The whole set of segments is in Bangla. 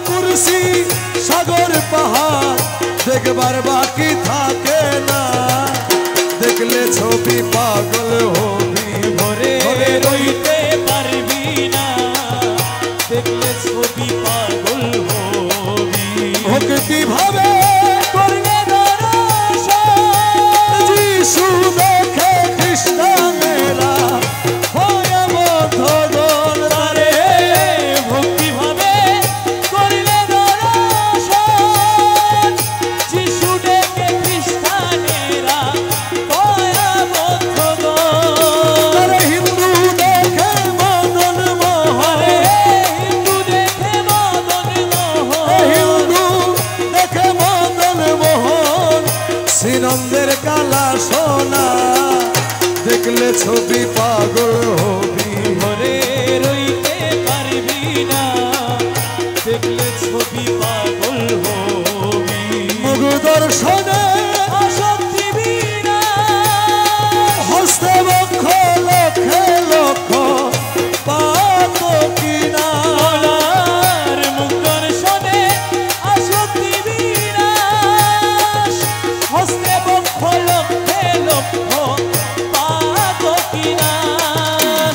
কুরসি সাগর পাহাড় দেখবার বাকি থাকে না, দেখলে ছবি পাগল হবি ঘরে রইতে পারবি না, দেখলে ছবি পাগল হবি। ভক্তি ভাবে করলে যিশু দেখে খ্রিস্টানেরা হয় বদ্ধগণ তারে ভক্তি ভাবে করলে দর্শন, যিশু ডেকে খ্রিস্টানেরা হয় বদ্ধগণ। তারে হিন্দু দেখে মদন মোহন, হিন্দু দেখে মদন মোহন, হিন্দু দেখে মদন মোহন শ্রীনন্দের কালা সোনা, দেখলে ছবি পাগল হবি ঘরে রইতে পারবি না, দেখলে ছবি পাগল হবি। মুখ দর্শনে আসক্তি বিনা হস্তে বক্ষ লক্ষে লক্ষ পাপ কিনা, মলার মুখ দর্শনে আসক্তি বিনাশ, হস্তে বক্ষ লক্ষে লক্ষ পাপ কিনা।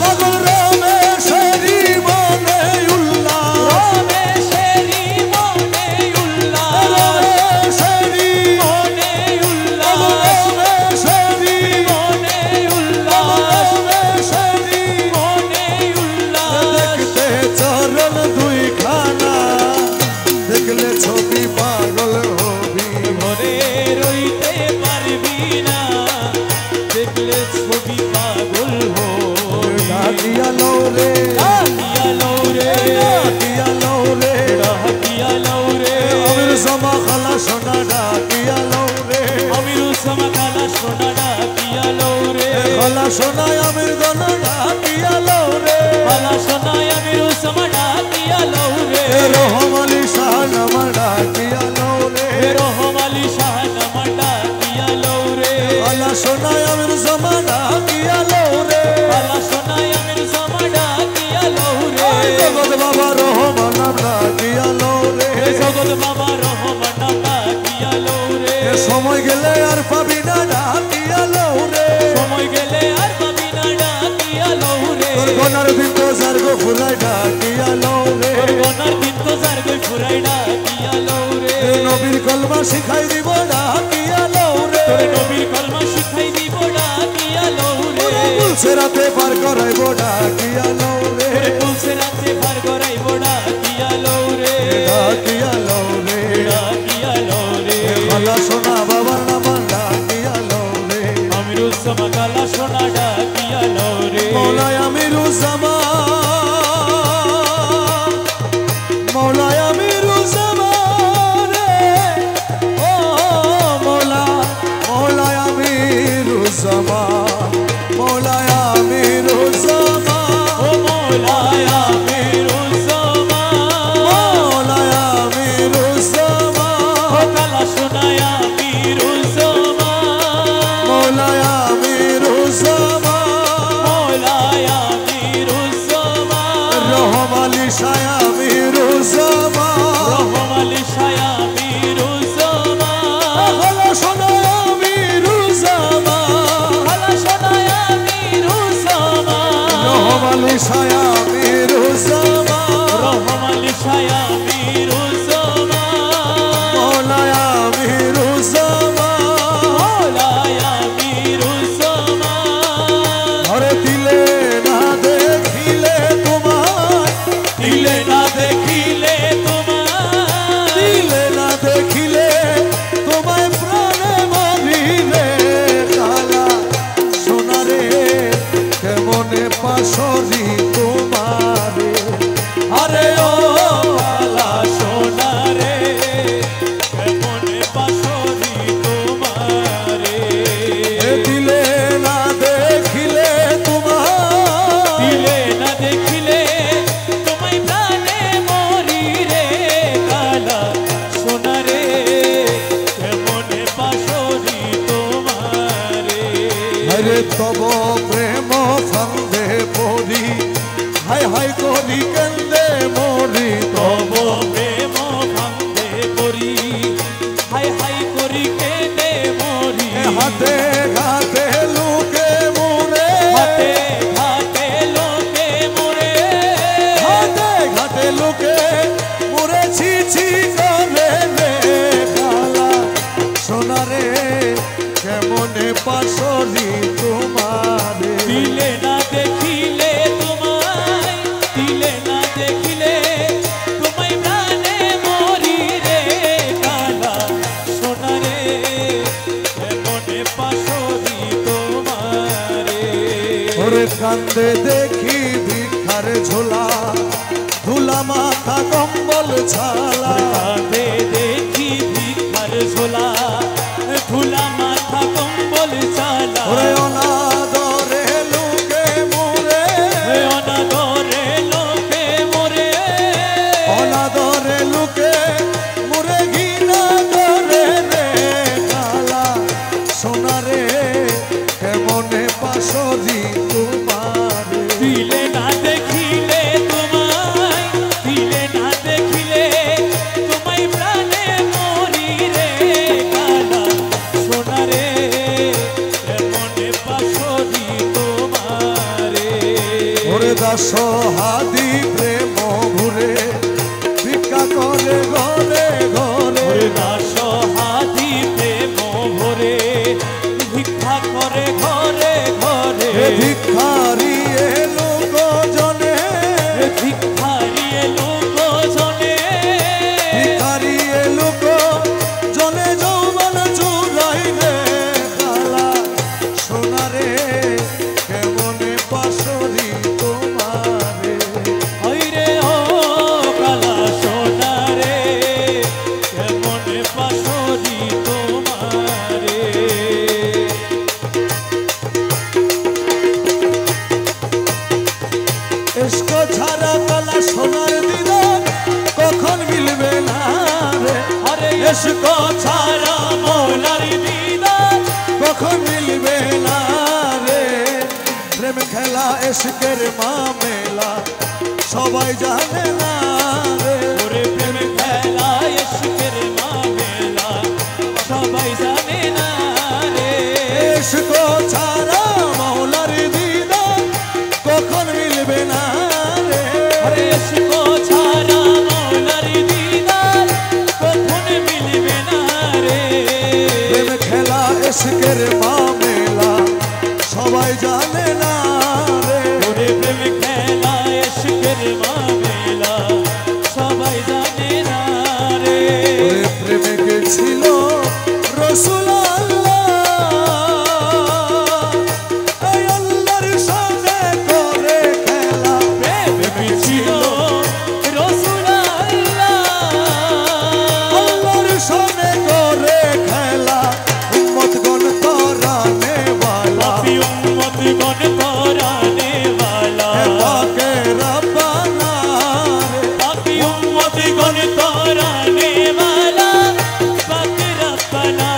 পাগল রামেশ্বরী মনে উল্লাস, রমেশেরি মনে উল্লাস, রামেশ্বরী মনে উল্লাস, রামেশ্বরী মনে উল্লাস, রামেশ্বরী মনে উল্লাস। দেখতে চরণ দুই খানা, দেখলে ছবি পাগল হবি ঘরে রইতে পারবি না, দেখলে ছবি পাগল হবি। ডাকিয়া লৌরে ডাকিয়া লৌরে, ডাকিয়া লৌরে ডাকিয়া লৌরে, আমির জমা খালা সোনা ডাকিয়া লৌরে আমিরু সমা কালা সোনা ডাকিয়া লৌরে, খালা সোনায় আমির দনা ডাকিয়া লৌরে কালা সোনায় আমিরু সমা ডাকিয়া লৌরে, রহম আলী শাহ নামা ডাকিয়া লৌরে রহম আলী শাহ নামা ডাকিয়া লৌরে, খালা সোনায় আমির জমা ডাকিয়া লৌরে কালা সোনায় আমিরু সমা ডাকিয়া লৌরে। জগৎ বাবা রহমান নাম ডাকিয়া লৌরে জগৎ বাবা রহমান ডাকিয়া লৌরে, সময় গেলে আর পাবি না ডাকিয়া লৌরে সময় গেলে আর পাবি না ডাকিয়া লৌরে। তোর গনার বিন্দ সার্গ ফুলাই ডাকিয়া লৌরে গনার দিন তো যার গই ফুরাই ডাকিয়া লৌরে, নবীর কলমা শিখাই দিব ডাকিয়া লৌরে তোরে নবীর কলমা শিখাই দিব ডাকিয়া লৌরে, তুলসে রাতে পার করাইব ডাকিয়া লৌরে তোরে তুলসে রাতে পার করাইব ডাকিয়া লৌরে, ডাকিয়া লৌরে ডাকিয়া লৌরে। খালা সোনা বাবার নাম ডাকিয়া লৌরে আমিরুজ্জামান কালা সোনা ডাকিয়া লৌরে, মৌলায় আমিরুজ্জামান মৌলায় আমিরুজ্জামান রে ও মৌলা মৌলায় আমিরুজ্জামান মৌলায় আমিরুজ্জামান ও মৌলায় মরেছি ছি করে রে কালা সোনা রে কেমনে পাশরি তোমারে দিলে না দেখিলে তোমায় দিলে না দেখিলে তোমায় প্রাণে মরি রে কালা সোনা রে মনে পাশরি তোমারে ওরে কান্দে দেখি ভিক্ষার ঝোলা ধুলা মাথা কম্বল ছালা কাঁধে দেখি ভিক্ষার ঝোলা ধুলা মাথা কম্বল চালা ওরে অনাদরে লোকে মোরে অনাদরে লোকে মোরে অনাদরে লোকে মোরে ঘৃণা করে রে কালা সোনা রে কেমনে পাশরি তোমারে দিলে না দেখিলে তোমায় দিলে না দেখিলে তোমায় প্রাণে মরি রে কালা সোনা রে মনে পাশরি তোমারে ওরে দাস হাদি প্রেম ঘুরে ভিক্ষা করে ঘরে ঘরে দাস হাতি প্রেম ভরে ভিক্ষা করে ঘরে ঘরে ভিক্ষারি এলো জনে ভিক্ষারি লোক জনে ভিখারি এলো জনে যৌবন চুরাই রে কালা সোনা রে কেমনে পাশরি তোমারে রে ও কালা সোনা রে মনে পাশরি তোমারে এসকো ছাড়া কালা সোনার দিদার কখন মিলবে না রে আরে এসকো ছাড়া মৌলার দিদার কখন মিলবে না রে প্রেম খেলা এসকের মামেলা সবাই জানে না রে ওরে প্রেম খেলা এসকের মামেলা সবাই জানে না রে এসকো ছাড়া মৌলার দিদার কখন মিলবে না রে আরে এসকো ছাড়া মৌলার দিদার কখন মিলবে না রে প্রেম খেলা এসকের মামেলা সবাই জানে না রে ওরে প্রেম খেলা এসকের মামেলা সবাই জানে না রে ওরে প্রেমিক ছিল রসুল এই আল্লাহর সামনে করে খেলা প্রেম ছিল রসুল আল্লাহর সামনে করে খেলা উম্মতগণ তরানে वाला পাপী উম্মতগণ তরানে वाला পাকে রব্বানা রে পাপী উম্মতগণ তরানে वाला পাক রব্বানা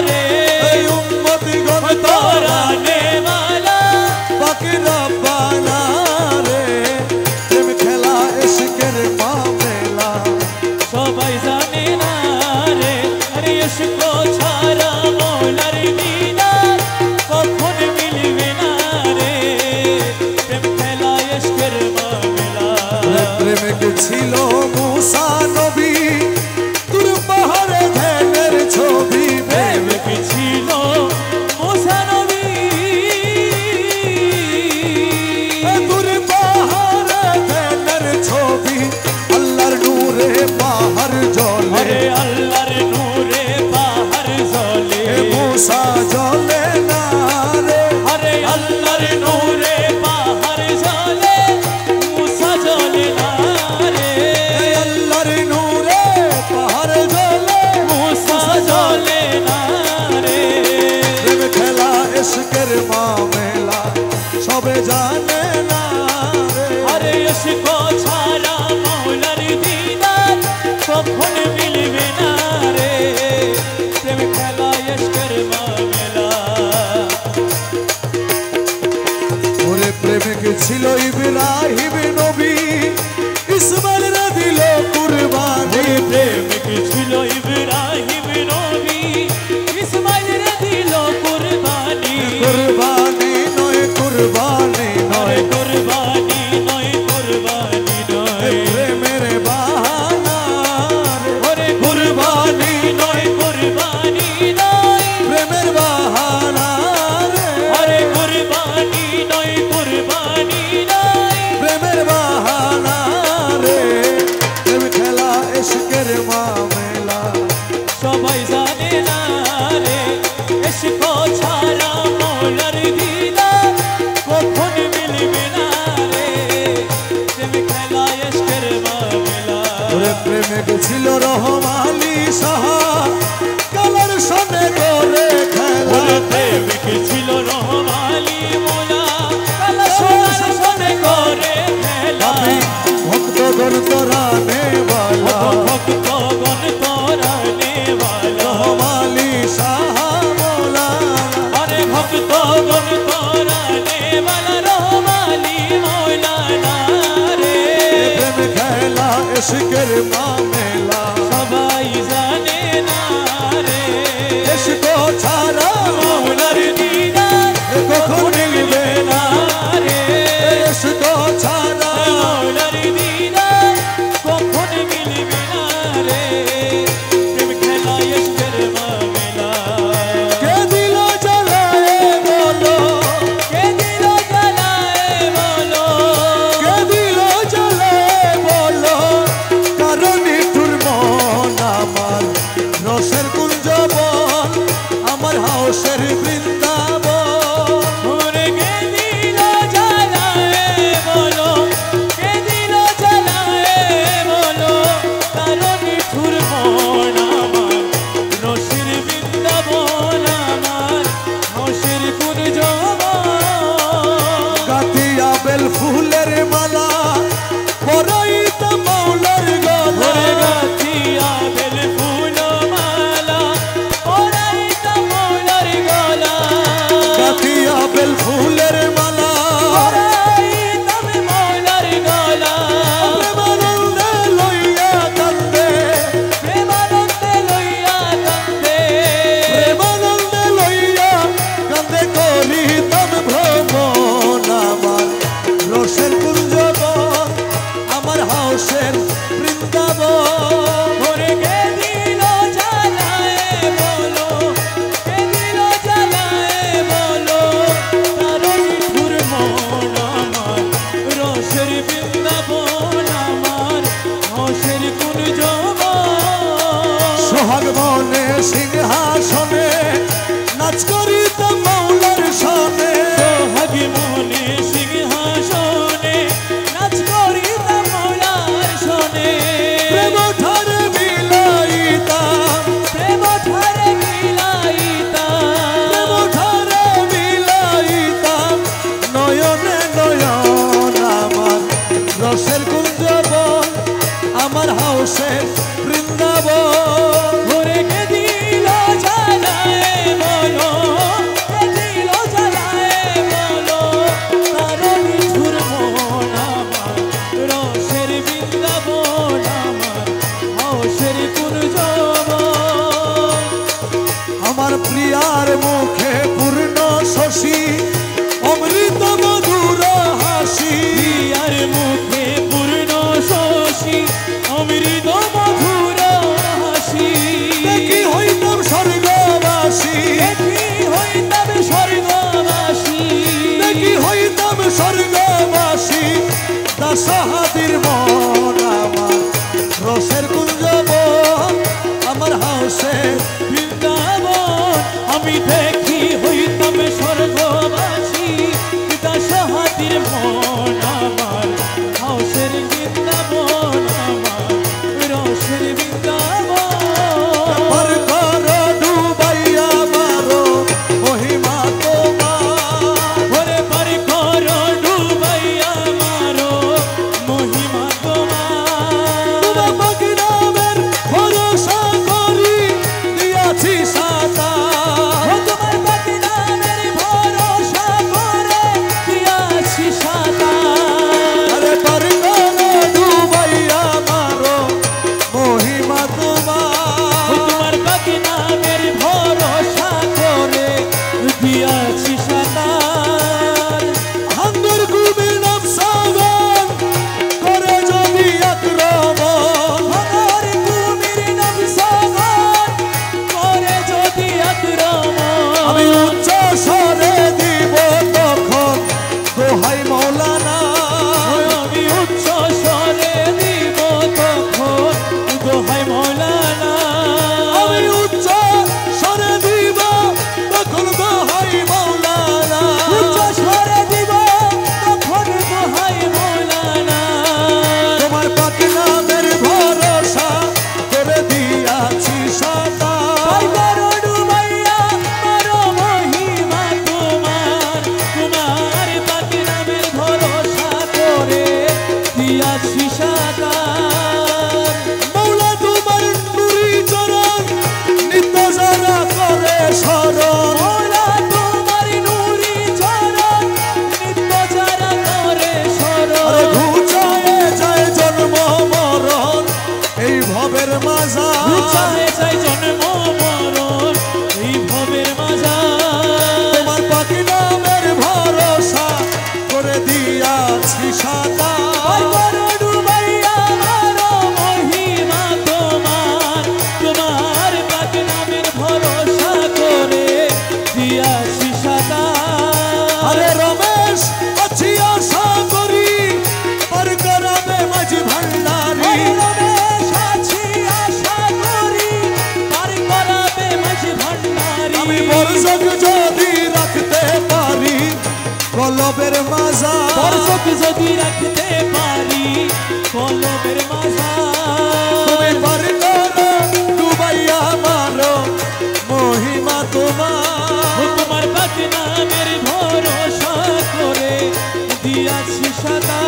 রে এই উম্মতগণ তরানে वाला পাকে রব্বানা রে প্রেম খেলা ইশকের মামেলা সবাই জানে না রে আরে ইশকো ছাড়া মৌলার দিদার কখন মিলবে না রে প্রেম খেলা ইশকের মামলা প্রেমিক ছিল মুসা নবী তুর পাহাড়ে ধ্যানের ছবি প্রেমিক ছিল মুসা নবী তুর পাহাড়ে ধ্যানের ছবি আল্লাহর নূরে পাহাড় জলে আরে আল্লাহর নূরে বাহার জ্বলে মুসা জলে না রে আরে আল্লাহর নূরে বাহার জ্বলে মুসা জ্বলে না রে আল্লাহর নূরে পাহাড় জলে মুসা জ্বলে না রে প্রেম খেলা ইশকের মামেলা সবে জানে না রে আরে ইশকো ছাড়া মৌলার দিদার কখন মিলবে না রে প্রেম খেলা ইশকের মামলা ওরে প্রেমিক ছিল ইব্রাহিম নবী ইসমাইল রে দিল কুরবানি প্রেমিক ছিল ইব্রাহিম নবী ইসমাইল রে দিল কুরবানি কুরবানি নয় কুরবানি নয় কুরবানি নয় কুরবানি নয় প্রেমের বাহানা প্রেমিক ছিল রহমালি সাহা কালার সনে করে খেলা ওরে প্রেমিক ছিল রহমালি মোলা কালা সোনার সনে করে খেলা আমি ভক্তগণ তোরা নেওয়ালা ভক্তগণ তোরা নেওয়ালা রহমালি সাহা মোলা আরে ভক্তগণ তোরা নেওয়ালা রহমালি মৌলানা রে প্রেম খেলা ইশকের মামেলা সবাই জানে না রে ইশক ছাড়া মৌলার দিদার কখন মিলবে না রে ইশক ছাড়া মৌলার দিদার কখন মিলবে না রে প্রেম খেলা ইশকের মামলা কে দিল জ্বালায় বলো কে দিল জ্বালায় বলো কে দিল জ্বালায় বলো কারণ তোর মন আমার রসের কুঞ্জবন আমার হাউসের বৃন্দাবন ওরে কে দিল জ্বালায় বলো কে দিল জ্বালায় বলো কারণ নিঠুর মন আমার রসের বৃন্দাবন আমার হাউসের কুঞ্জবন গাতিয়া বেল ফুলের মালা পরাইত মাওলার গলা ওরে গাথিয়া বেল ফুল মালা ওরাইতা মৌলার গলা গাতিয়া বেল ফুলের মালা ওরাইতা মৌলার গলা প্রেমানন্দে লইয়া কান্দে প্রেমানন্দে লইয়া কান্দে প্রেমানন্দে লইয়া কান্দে করিতাম ভ্রমণ আমার রসের কুঞ্জবন আমার হাউসের বৃন্দাবন ওরে কে দিল জ্বালায় বলো কে দিল জ্বালায় বলো তার নিঠুর মন আমার রসের বৃন্দাবন আমার হাউসের কুঞ্জবন সোহাগ মনে সিংহাসনে নাচ করিতাম মাওলার সনে সোহাগী মনে সিংহাসনে নাচ করিতাম মৌলার শোনে প্রেম ঠারে বিলাইতাম প্রেম ধারে মিলাইতাম প্রেম ঠারে বিলাইতাম নয়নে নয়ন আমার রসের কুঞ্জবন আমার হাউসের বৃন্দাবন ওরে কে দিল জ্বালায় বলো কে দিল জ্বালায় বলো তার নিঠুর মন আমার রসের বৃন্দাবন আমার হাউসের কুঞ্জবন আমার প্রিয়ার মুখে পূর্ণ শশী অমৃত মধুর হাসি প্রিয়ার মুখে পূর্ণ শশী অমৃত মধুর হাসি দেখি কলবের মাঝা দর্শক যদি রাখতে পারি কলবের মাঝা তুমি পার করো ডুবাইয়া মারো মহিমা তোমার তোমার পাক নামের ভরসা করে দিয়াছি সাদা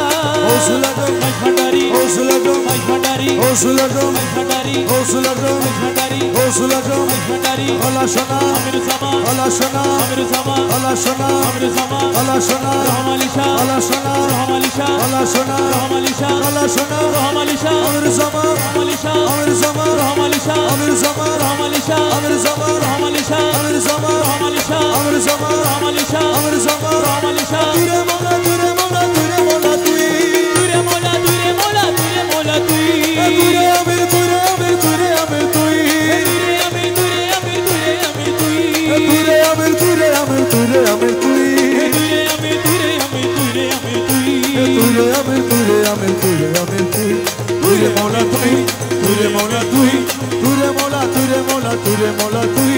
ওসুলাজম ভান্ডারি ওসুলাজম ভান্ডারি ওসুলাজম ভান্ডারি ওসুলাজম ভান্ডারি ওসুলাজম ভান্ডারি আলা সোনা আমির জামা আলা সোনা আমির জামা আলা সোনা আমির জামা আলা সোনা রহমালিশা আলা সোনা রহমালিশা আলা সোনা রহমালিশা আলা সোনা রহমালিশা আমির জামা রহমালিশা আমির জামা রহমালিশা আমির জামা রহমালিশা আমির জামা রহমালিশা আমির জামা রহমালিশা আমির জামা রহমালিশা আমির জামা রহমালিশা তুরে মোলা তুরে মোলা তুরে মোলা তুই তুরে মোলা তুরে মোলা তুরে মোলা তুই তুরে আমির তুরে আমির তুরে আমির তুই তুরে আমি তুরে আমি তুরে আমি তুই তুরে আমির তুরে আমির তুরে আমির তুই তুরে আমি তুরে আমি তুরে আমি তুই তুরে আমির তুরে আমির তুরে আমির তুই তুরে মোলা তুই তুরে মোলা তুই তুরে মোলা তুরে মোলা তুরে মোলা তুই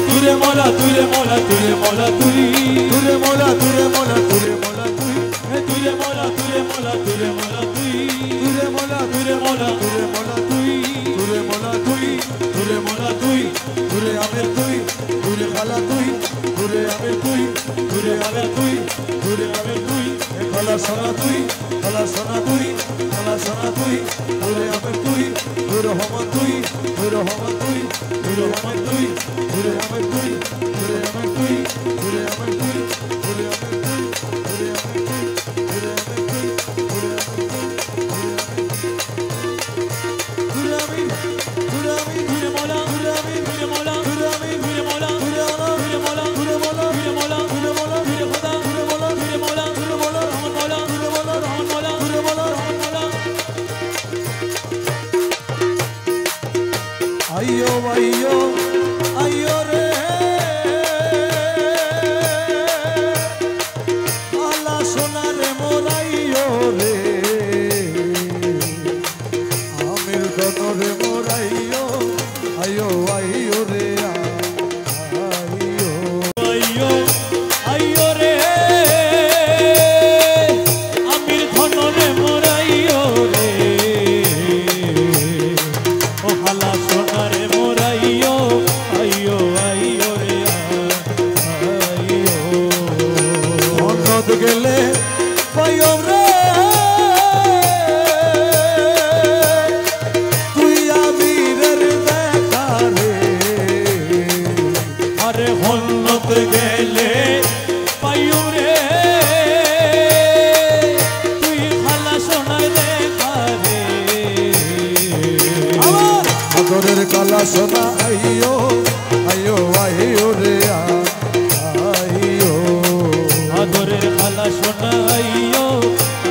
তুরে মোলা তুরে মোলা তুরে মোলা তুই তুরে মোলা তুরে মোলা তুরে মোলা তুই তুরে মোলা তুরে মোলা তুরে মোলা তুই তুরে মোলা তুরে মোলা তুরে মোলা তুই তুরে মোলা তুই তুরে মোলা তুই তুরে আমির তুই তুরে খালা তুই তুরে আমির তুই তুরে আমির তুই তুরে আমির তুই খালা সোনা তুই খালা সোনা তুই খালা সোনা তুই তুরে আমির তুই তুরে হমান তুই তুরে হমান তুই তুরে আমির তুই তুরে আমির তুই তুরে আমির তুই তুরে আমির তুই তুরে আমির তুই তুরে আমির তুই তুরে আমির তুই তুরে আমির তুই তুরে মোলা তুরে মোলা তুরে মোলা তুরে মোলা তুরে মোলা তুরে মোলা তুরে মোলা তুরে খোদা তুরে মোলা তুরে মোলা তুরে মোলা রহমান মোলা তুরে মোলা রহমান মোলা তুরে মোলা রহমান মোলা আইয়ো আইয়ো আইয়ো রে আলা সোনারে মোরাইয়ো রে আমির দনরে মোরাইয়ো আইয়ো আইয়ো রে আইয়ো আইয়ো আইয়ো রে আমির ধনরে মোরাইয়ো রে ও হালা সোনারে মোরাইয়ো আইয়ো আইয়ো রে আইয়ো অন্নত গেলে পাইয়ো রে তুই আমিরের দেখা রে আরে হন্নত গেলে পাইয়ো রে তুই হালা সোনার দেখা রে আদরের কালা সোনা আইয়ো আইয়ো আইয়ো রে আইয়ো আদরের খালা সোনা আইয়ো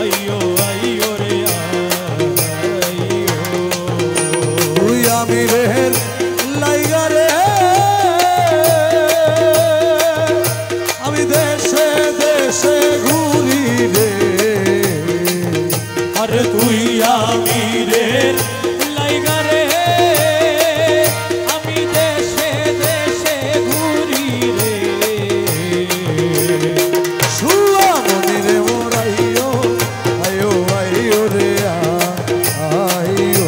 আইয়ো আইয়ো রে আইয়ো তুই আমিরের লাইগা রে আমি দেশে দেশে ঘুরি রে আরে তুই আমিরের লাইগা রে আমি দেশে দেশে ঘুরি রে সুয়া মনিরে মোরাইয়ো আইয়ো আইয়ো রে আইয়ো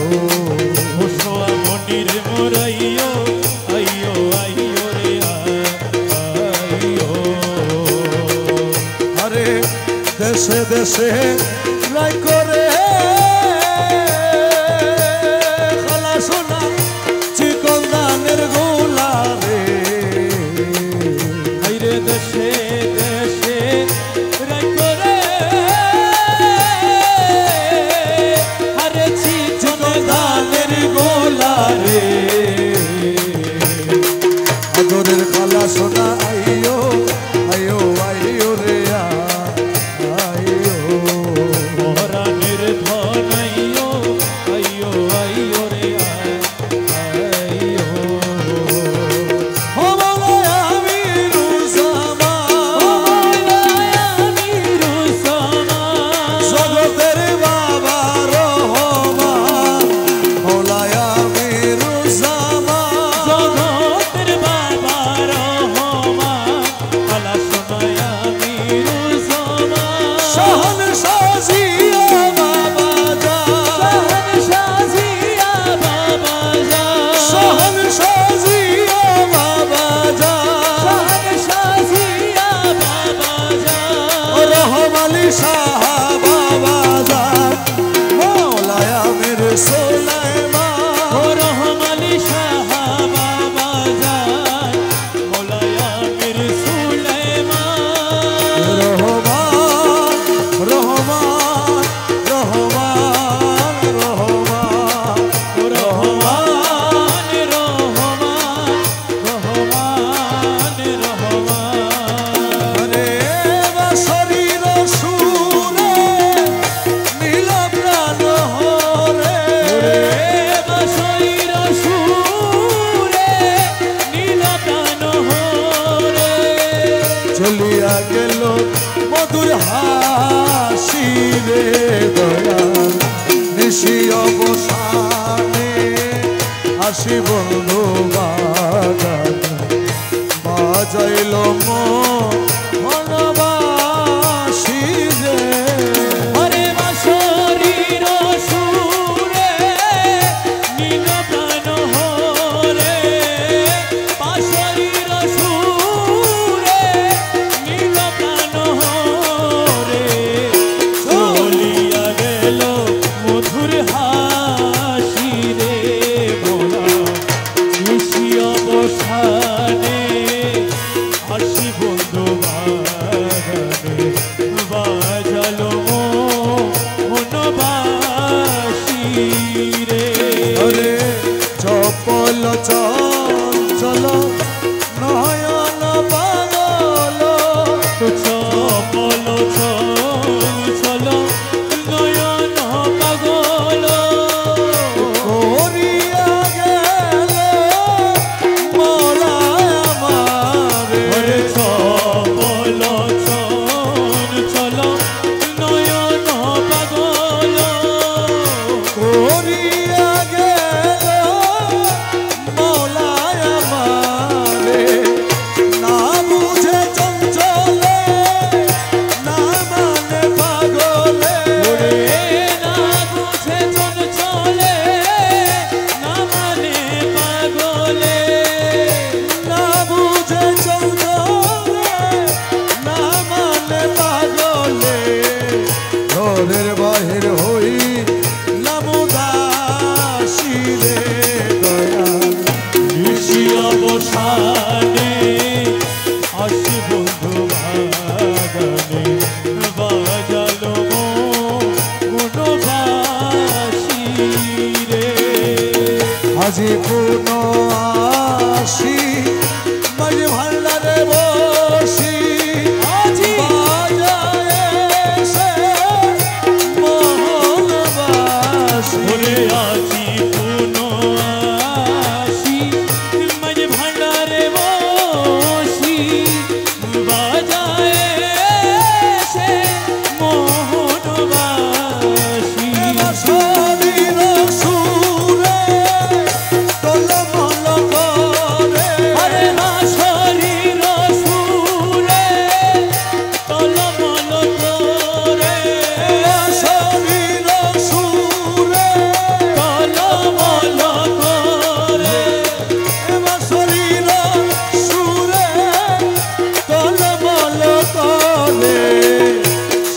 হোসোয়া মনির মোরাইয়ো আইয়ো আইয়ো রে আইয়ো আরে দেশে দেশে লাই করে খালা সোনা চিকন দানের গোলা রে আইরে দেশে দেশে রাইকো রে আরে চিচন দানের গোলা রে আদরের খালা সোনা আইয়ো আইয়ো আইয়ো রে আইয়ো মহারানীর ধন আইয়ো আইয়ো আইয়ো রে আইয়ো ও মৌলা আমিরুজ্জামান জগতের বাবা রহমান মৌলা আমিরুজ্জামান মধুর হাসি রে দয়াল নিশি অবসানে আসি বন্ধু বাগান বাজাইল মনবাসী রে আরে বাঁশরীর সুরে নীল প্রাণ হরে বাঁশরীর সুরে নীল প্রাণ হরে চলিয়া গেল মধুর হাসি রে মোরা নিশি অবসানে আসি বন্ধু বাগানে বাজালো মনবাসী রে ওরে চপল চঞ্চল নয়ন পাগল চপল চঞ্চল নয়ন পাগল করিয়া গেল মোরা আমারে ওরে চপল চঞ্চল নয়ন পাগল করিয়া গেল মৌলায় আমারে না বুঝে চঞ্চলে না মানে পাগলে ওরে না বুঝে চঞ্চলে না মানে পাগলে না বুঝে চঞ্চলে না মানে পাগলে ঘরের বাহির হই লামুদাসী রে দয়াল নিশি অবসানে আসি বন্ধু বাগানে বাজালো মনবাসী রে আজি কোন আসি মাঝে ভান্ডারে বসি আজি বাজায় এসে মোহনবাসী ওরে আজি পুনো আসি মাঝে ভান্ডারে বসি বাজায় সে মোহনবাসী শরীর সুরে টলমল করে আরে না শরীর সুরে টলমল করে শরীর সুরে টলমল করে এবার শরীর সুরে টলমল করে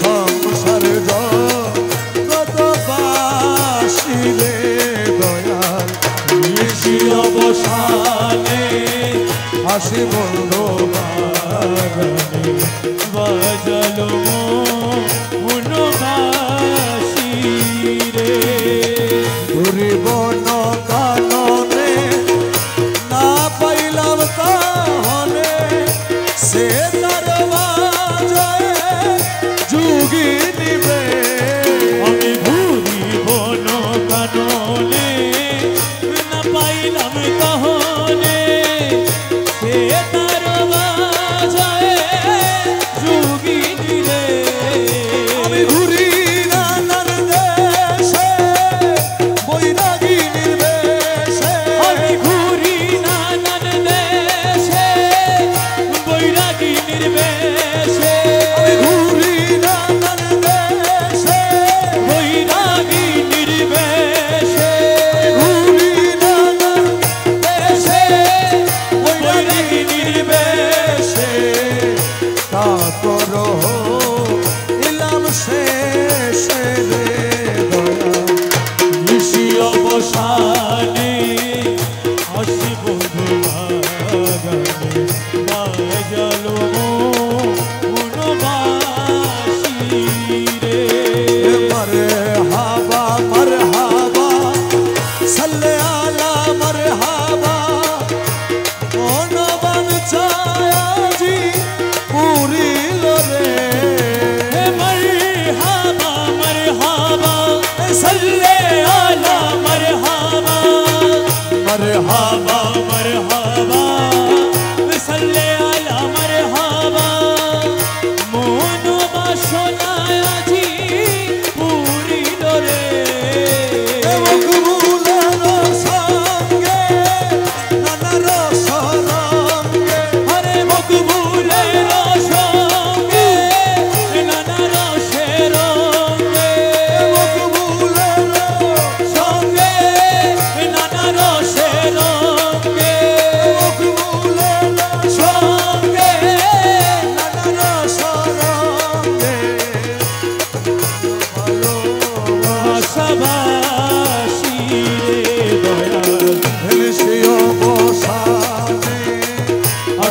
সংসার জগৎ বাসী রে দয়াল নিশি অবসানে হাসি বন্ধু বাগানে বাজালো মনবাসী রে ঘুরিবন কাননে না পাইলাম তাহলে সে তার বাজায় যুগি নিবে আমি ঘুরি বন কাননে না পাইলাম তাহলে সে তার বাজায় যুগিনী রে আমি ঘুরি নানার দেশে বৈরাগী নির্বেশে আমি ঘুরি নানান দেশে বৈরাগী নির্বেশে আমি ঘুরি নানার দেশে বৈরাগী নির্বেশে ঘুরি নানার দেশে বৈরাগী নির্বেশে তারপর এলাম শেষে রে দয়াল নিশি অবসানে আসি বন্ধু বাগানে বাজালো মনবাসী রে मरहबा मरहबा सल्ले आला मरहबा कौन बन छाया जी पूरी लोरे मरहबा मरहबा सल्ले आला मरहबा मरहबा मरहबा सल्ले आला मरहबा मोनो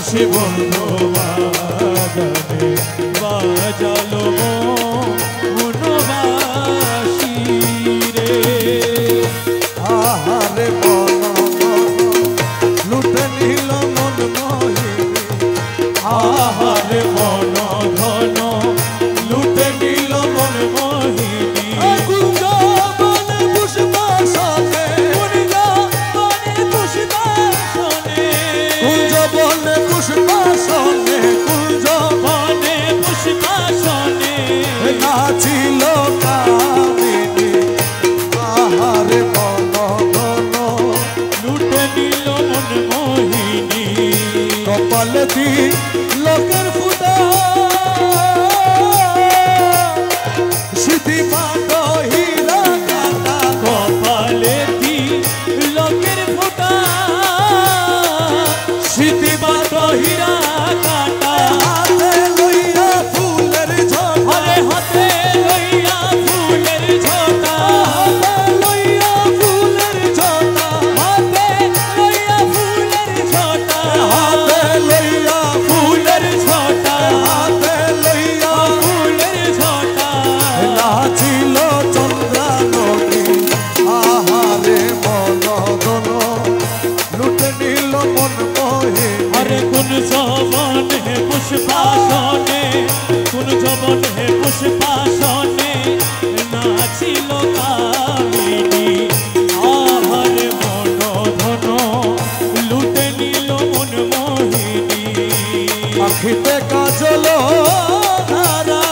সে বন্ধু বাজানে বাজালো মনবাসী রে আহারে মন লুটে নিল মন মোহিনী আহারে মন ধন লুটে নিল মন মোহিনী কুঞ্জ বনে পুষ্পাসনে কুঞ্জ বনে পুষ্পাসনে কুঞ্জ বনে পুষ্পাসনে নাচিল কামিনী আহারে মন ধন লুটে নিল মন মোহিনী কপালে দি লোকের ফুটা স্মৃতি পাঠ হীরা কাটা কপালে দি লোকের ফোঁটা স্মৃতি বাট হীরা কাটা হাতে লইয়া ফুলের ঝোটা হরে হাতে লইয়া ফুলের ঝোটা হাতে লইয়া ফুলের ঝোটা হাতে লইয়া ফুলের ঝোটা হাতে লইয়া ফুলের ঝোটা হাতে লইয়া ফুলের ঝোটা নাচিল চন্দ্রাননী আহারে মন ধন লুটে নিল মন মোহিনী হরে কোন জবনে পুষ্পাসনে কোন জবনে পুষ্পাসনে নাচিল কামিনী আহারে মন ধন লুটে নিল মন মোহিনী আখিতে কাজল ধারা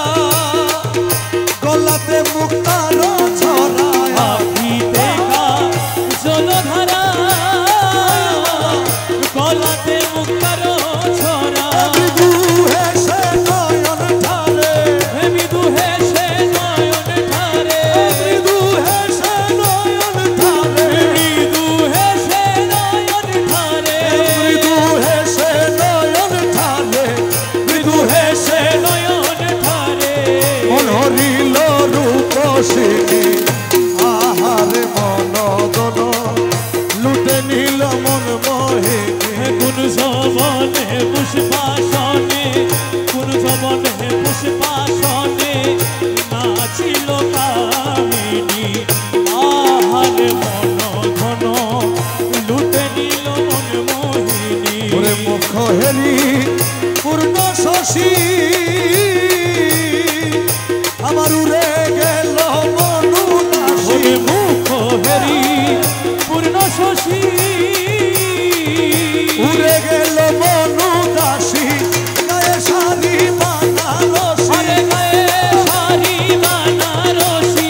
গলাতে মুক্তার ছড়ায় আখিতে জলধারা গলাতে মুক্তার ছড়া মৃদু হেসে নয়ন ঢালে মৃদু হেসে নয়ন ধারে মৃদু হেসে নয়ন ঢালে মৃদু হেসে নয়ন ধারে মৃদু হেসে নয়ন ঢালে মৃদু হেসে নয়ন ধারে মনোরিল রূপসিনী আহারে মন দন লুটে নিল মন মোহিনী কোন জবনে পুষ্পাসনে কোন জবনে পুষ্পাসনে নাচিল কামিনী আহারে মন ধন লুটে নিল মন মোহিনী ওরে মুখ হেরি পূর্ণ শশী আমার উড়ে গেল মনু দাসী ওরে মুখ হেরি পূর্ণ শশী উড়ে গেল মনু দাসী গায়ে শাড়ি বানারসী হরে গায়ে শাড়ি বানারসি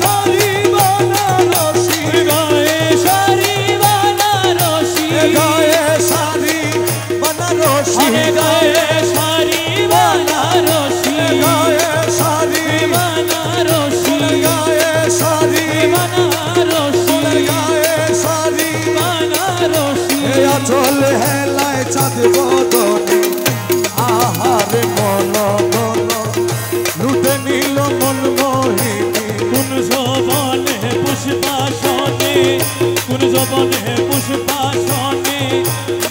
শাড়ি বানারসী গায়ে শাড়ি বানারসি গায়ে শাড়ি বানারসী হরে গায়ে শাড়ি বানারসি গায়ে শাড়ি বানারসি গায়ে শাড়ি বানারসি গায়ে শাড়ি বানারসি আচল হেলায় চাঁদ বদনে আহারে মন মন লুটে নিল মন মোহিনী কোন জবনে পুষ্পাসনে কোন জবনে পুষ্পাসনে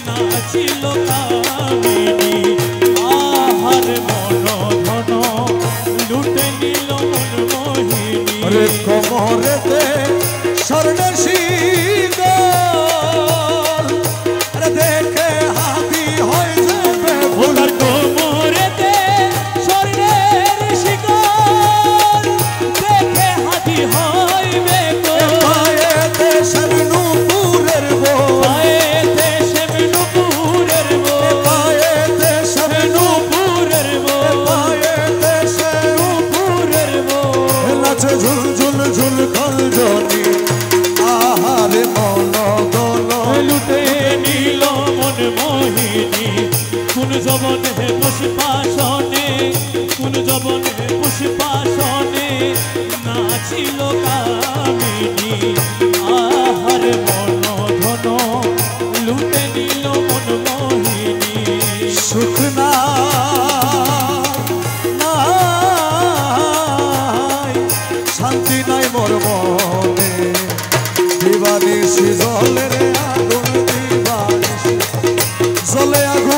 নাচিল কামিনী আহারে মন ধন লুটে নিল মন মোহিনী রে কোমরেতে স্বর্ণের শিকল আরে দেখে হাতি হয়ে যাবে ওনার কোমরেতে স্বর্ণের শিকল দেখে হাতি হইবে গো পায়েতে শবনুপুরের বো পায়েতে শ্যামনুপুরের বো পায়েতে নুপুরের বো পায়েতে নুপুরের বো নাচে ঝুল ঝুল ঝুল খঞ্জনি আহারে মন দন লুটে নিল মন মোহিনী কোন জবনে পুষ্পাসনে কোন জবনে পুষ্পাসনে নাচিল কামিনী আহারে মন ধন লুটে নিল মন মোহিনী সুখ নাই শান্তি নাই মোর মনে দিবানিশি জলে রে আগুন দিবানিশি জলে আগুন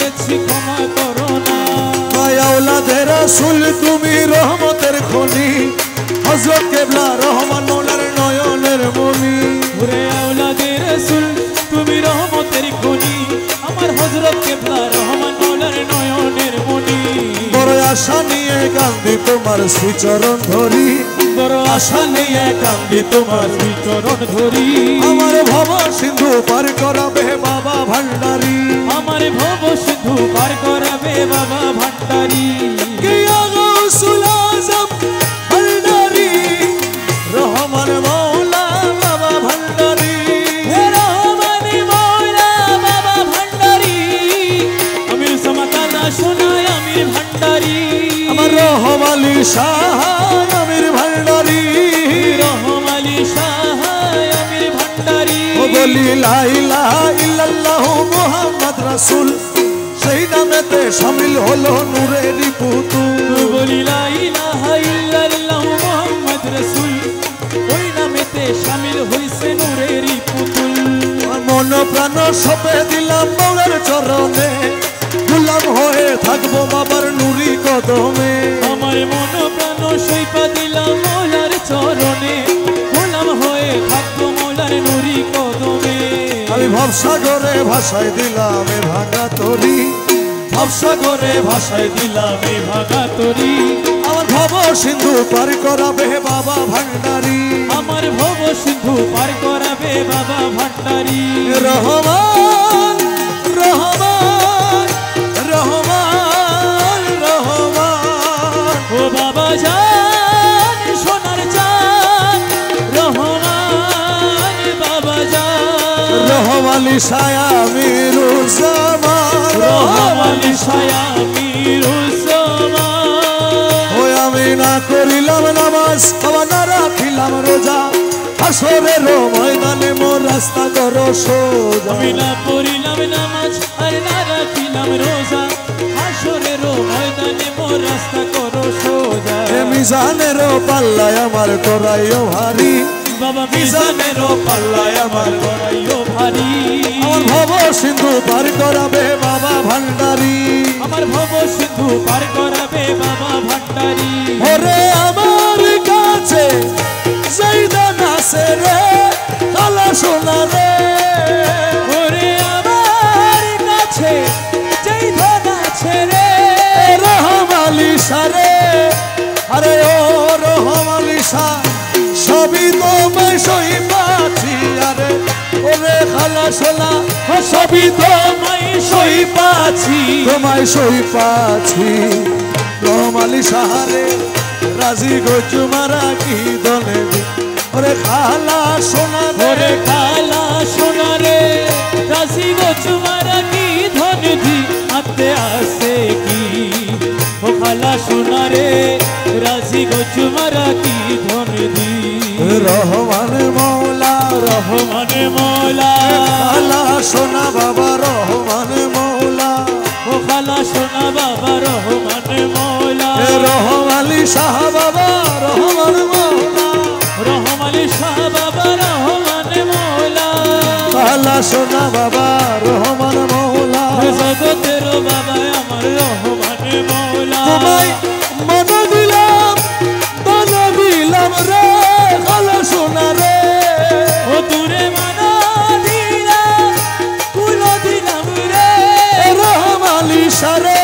আওলাদে রাসূল তুমি রহমতের খনি হযরত কেবলা রহমান মৌলার নয়নের মনি ওরে আওলাদে রাসূল তুমি রহমতের খনি আমার হযরত কেবলা রহমান মৌলার নয়নের মনি বড় আশা নিয়ে কান্দি তোমার শ্রীচরণ ধরি বড় আশা নিয়ে কান্দি তোমার চরণ ধরি আমার ভব সিন্ধু পার করাবে বাবা ভান্ডারী আমার ভব সিন্ধু পার করাবে বাবা ভান্ডারী কিয়া গাউসুল আজম ভান্ডারী রহমান মৌলা বাবা ভান্ডারী হে রহমান মৌলা বাবা ভান্ডারী আমির সমাতারা শোনায় আমির ভান্ডারী আমার রহমালি শাহ আমির ভান্ডারী রহমালি শাহ আমির ভান্ডারী ও বলি লা ইলাহা ইল্লাল্লাহু মুহাম্মদ রাসূল সেই নামেতে শামিল হলো নূরেরই পুতুল বলি লা ইলাহা ইল্লাল্লাহু মুহাম্মদ রাসূল ওই নামেতে শামিল হইছে নূরেরই পুতুল মন প্রাণ সপে দিলাম মৌলার চরণে গোলাম হয়ে থাকবো বাবার নুরি কদমে আমার মন প্রাণ সইপা দিলাম মৌলার চরণে গোলাম হয়ে থাকবো মৌলার নুরি কদমে আমি ভবসাগরে ভাষায় দিলাম এ ভাঙা তরি ভবসাগরে ভাষায় দিলাম এ ভাগা তরি আমার ভব সিন্ধু পার করাবে বাবা ভান্ডারী আমার ভব সিন্ধু পার করাবে বাবা ভান্ডারী রহমান রহমান রহমান রহমান ও বাবা জান সোনার চাঁদ রহমান বাবা জান রহমালি সায়া মিরুজ্জামান রহমালি ছায়া মিরুজ্জামান ওই আমি না করিলাম নামাজ বাবা না রাখিলাম রোজা হাসরের ময়দানে মোর রাস্তা করো সোজা আমি না পড়িলাম নামাজ আর না রাখিলাম রোজা হাসরের ময়দানে মোর রাস্তা করো সোজা এ মিজানের পাল্লায় আমার করাইও ভারী বাবা মিজানের পাল্লায় আমার করাইও ভারী আমার ভব সিন্ধু পার করাবে বাবা ভান্ডারী আমার ভব সিন্ধু পার করাবে বাবা ভান্ডারী ওরে আমার কাছে জাইদান আছে রে কালা সোনা রে ওরে আমার কাছে যেই ধন আছে রে রহমালি সারে আরে ও রহমালি সা সবই তোমায় সই পাচ্ছি আরে ওরে খালা সোনা সবই তোমায় সই পাচ্ছি তোমায় সই পাচ্ছি রহমালি সাহারে রাজি গজু মারা কি দনে ওরে খালা সোনা ওরে খালা সোনা রে রাজি গো তোমারা কি ধন দি হাতে আসে কি ও খালা সোনা রে রাজি গো তোমারা কি ধন দি রহমান মৌলা রহমান মৌলা খালা সোনা বাবা রহমান মৌলা ও খালা সোনা বাবা রহমান মৌলা রহমালি শাহ বাবা রহমান মৌলা রহমালি শাহ বাবা রহমান মৌলা খালা সোনা বাবা রহমান মৌলা জগতের বাবা আমার রহমান মৌলা তোমায় মন দিলাম মন দিলাম রে খালা সোনা রে ও দূরে মানা দিলাম কুলো দিলাম রে রহমালি সারে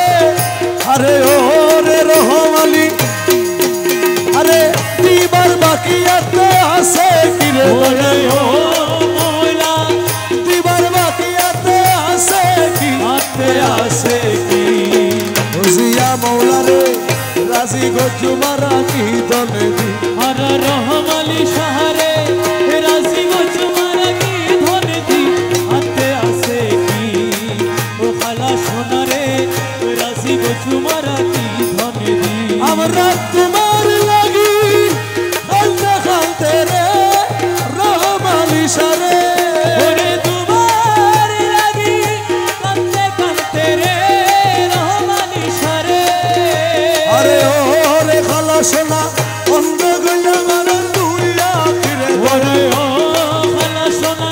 আরে ও রে রহমালি আরে দিবার বাকি আছে কি রে ওরে ও মৌলা দিবার বাকি আছে কি হাতে আসে কি বুঝিয়া মৌলা রে রাজি গজু মারা কি দনে দি আর রহমালি শাহরে রাজি গো তোমারা কি ধন দি হাতে আসে কি ও খালা সোনা রে রাজি গো তোমারা কি ধন দি আমরা তোমার লাগি খালতে খালতে রে রহমালি সারে ওরে তোমার লাগি কাঁদতে কাঁদতে রে রহমানি সারে আরে ও রে খালা সোনা অন্ধ গইলা আমার দুই আখিরে ওরে ও খালা সোনা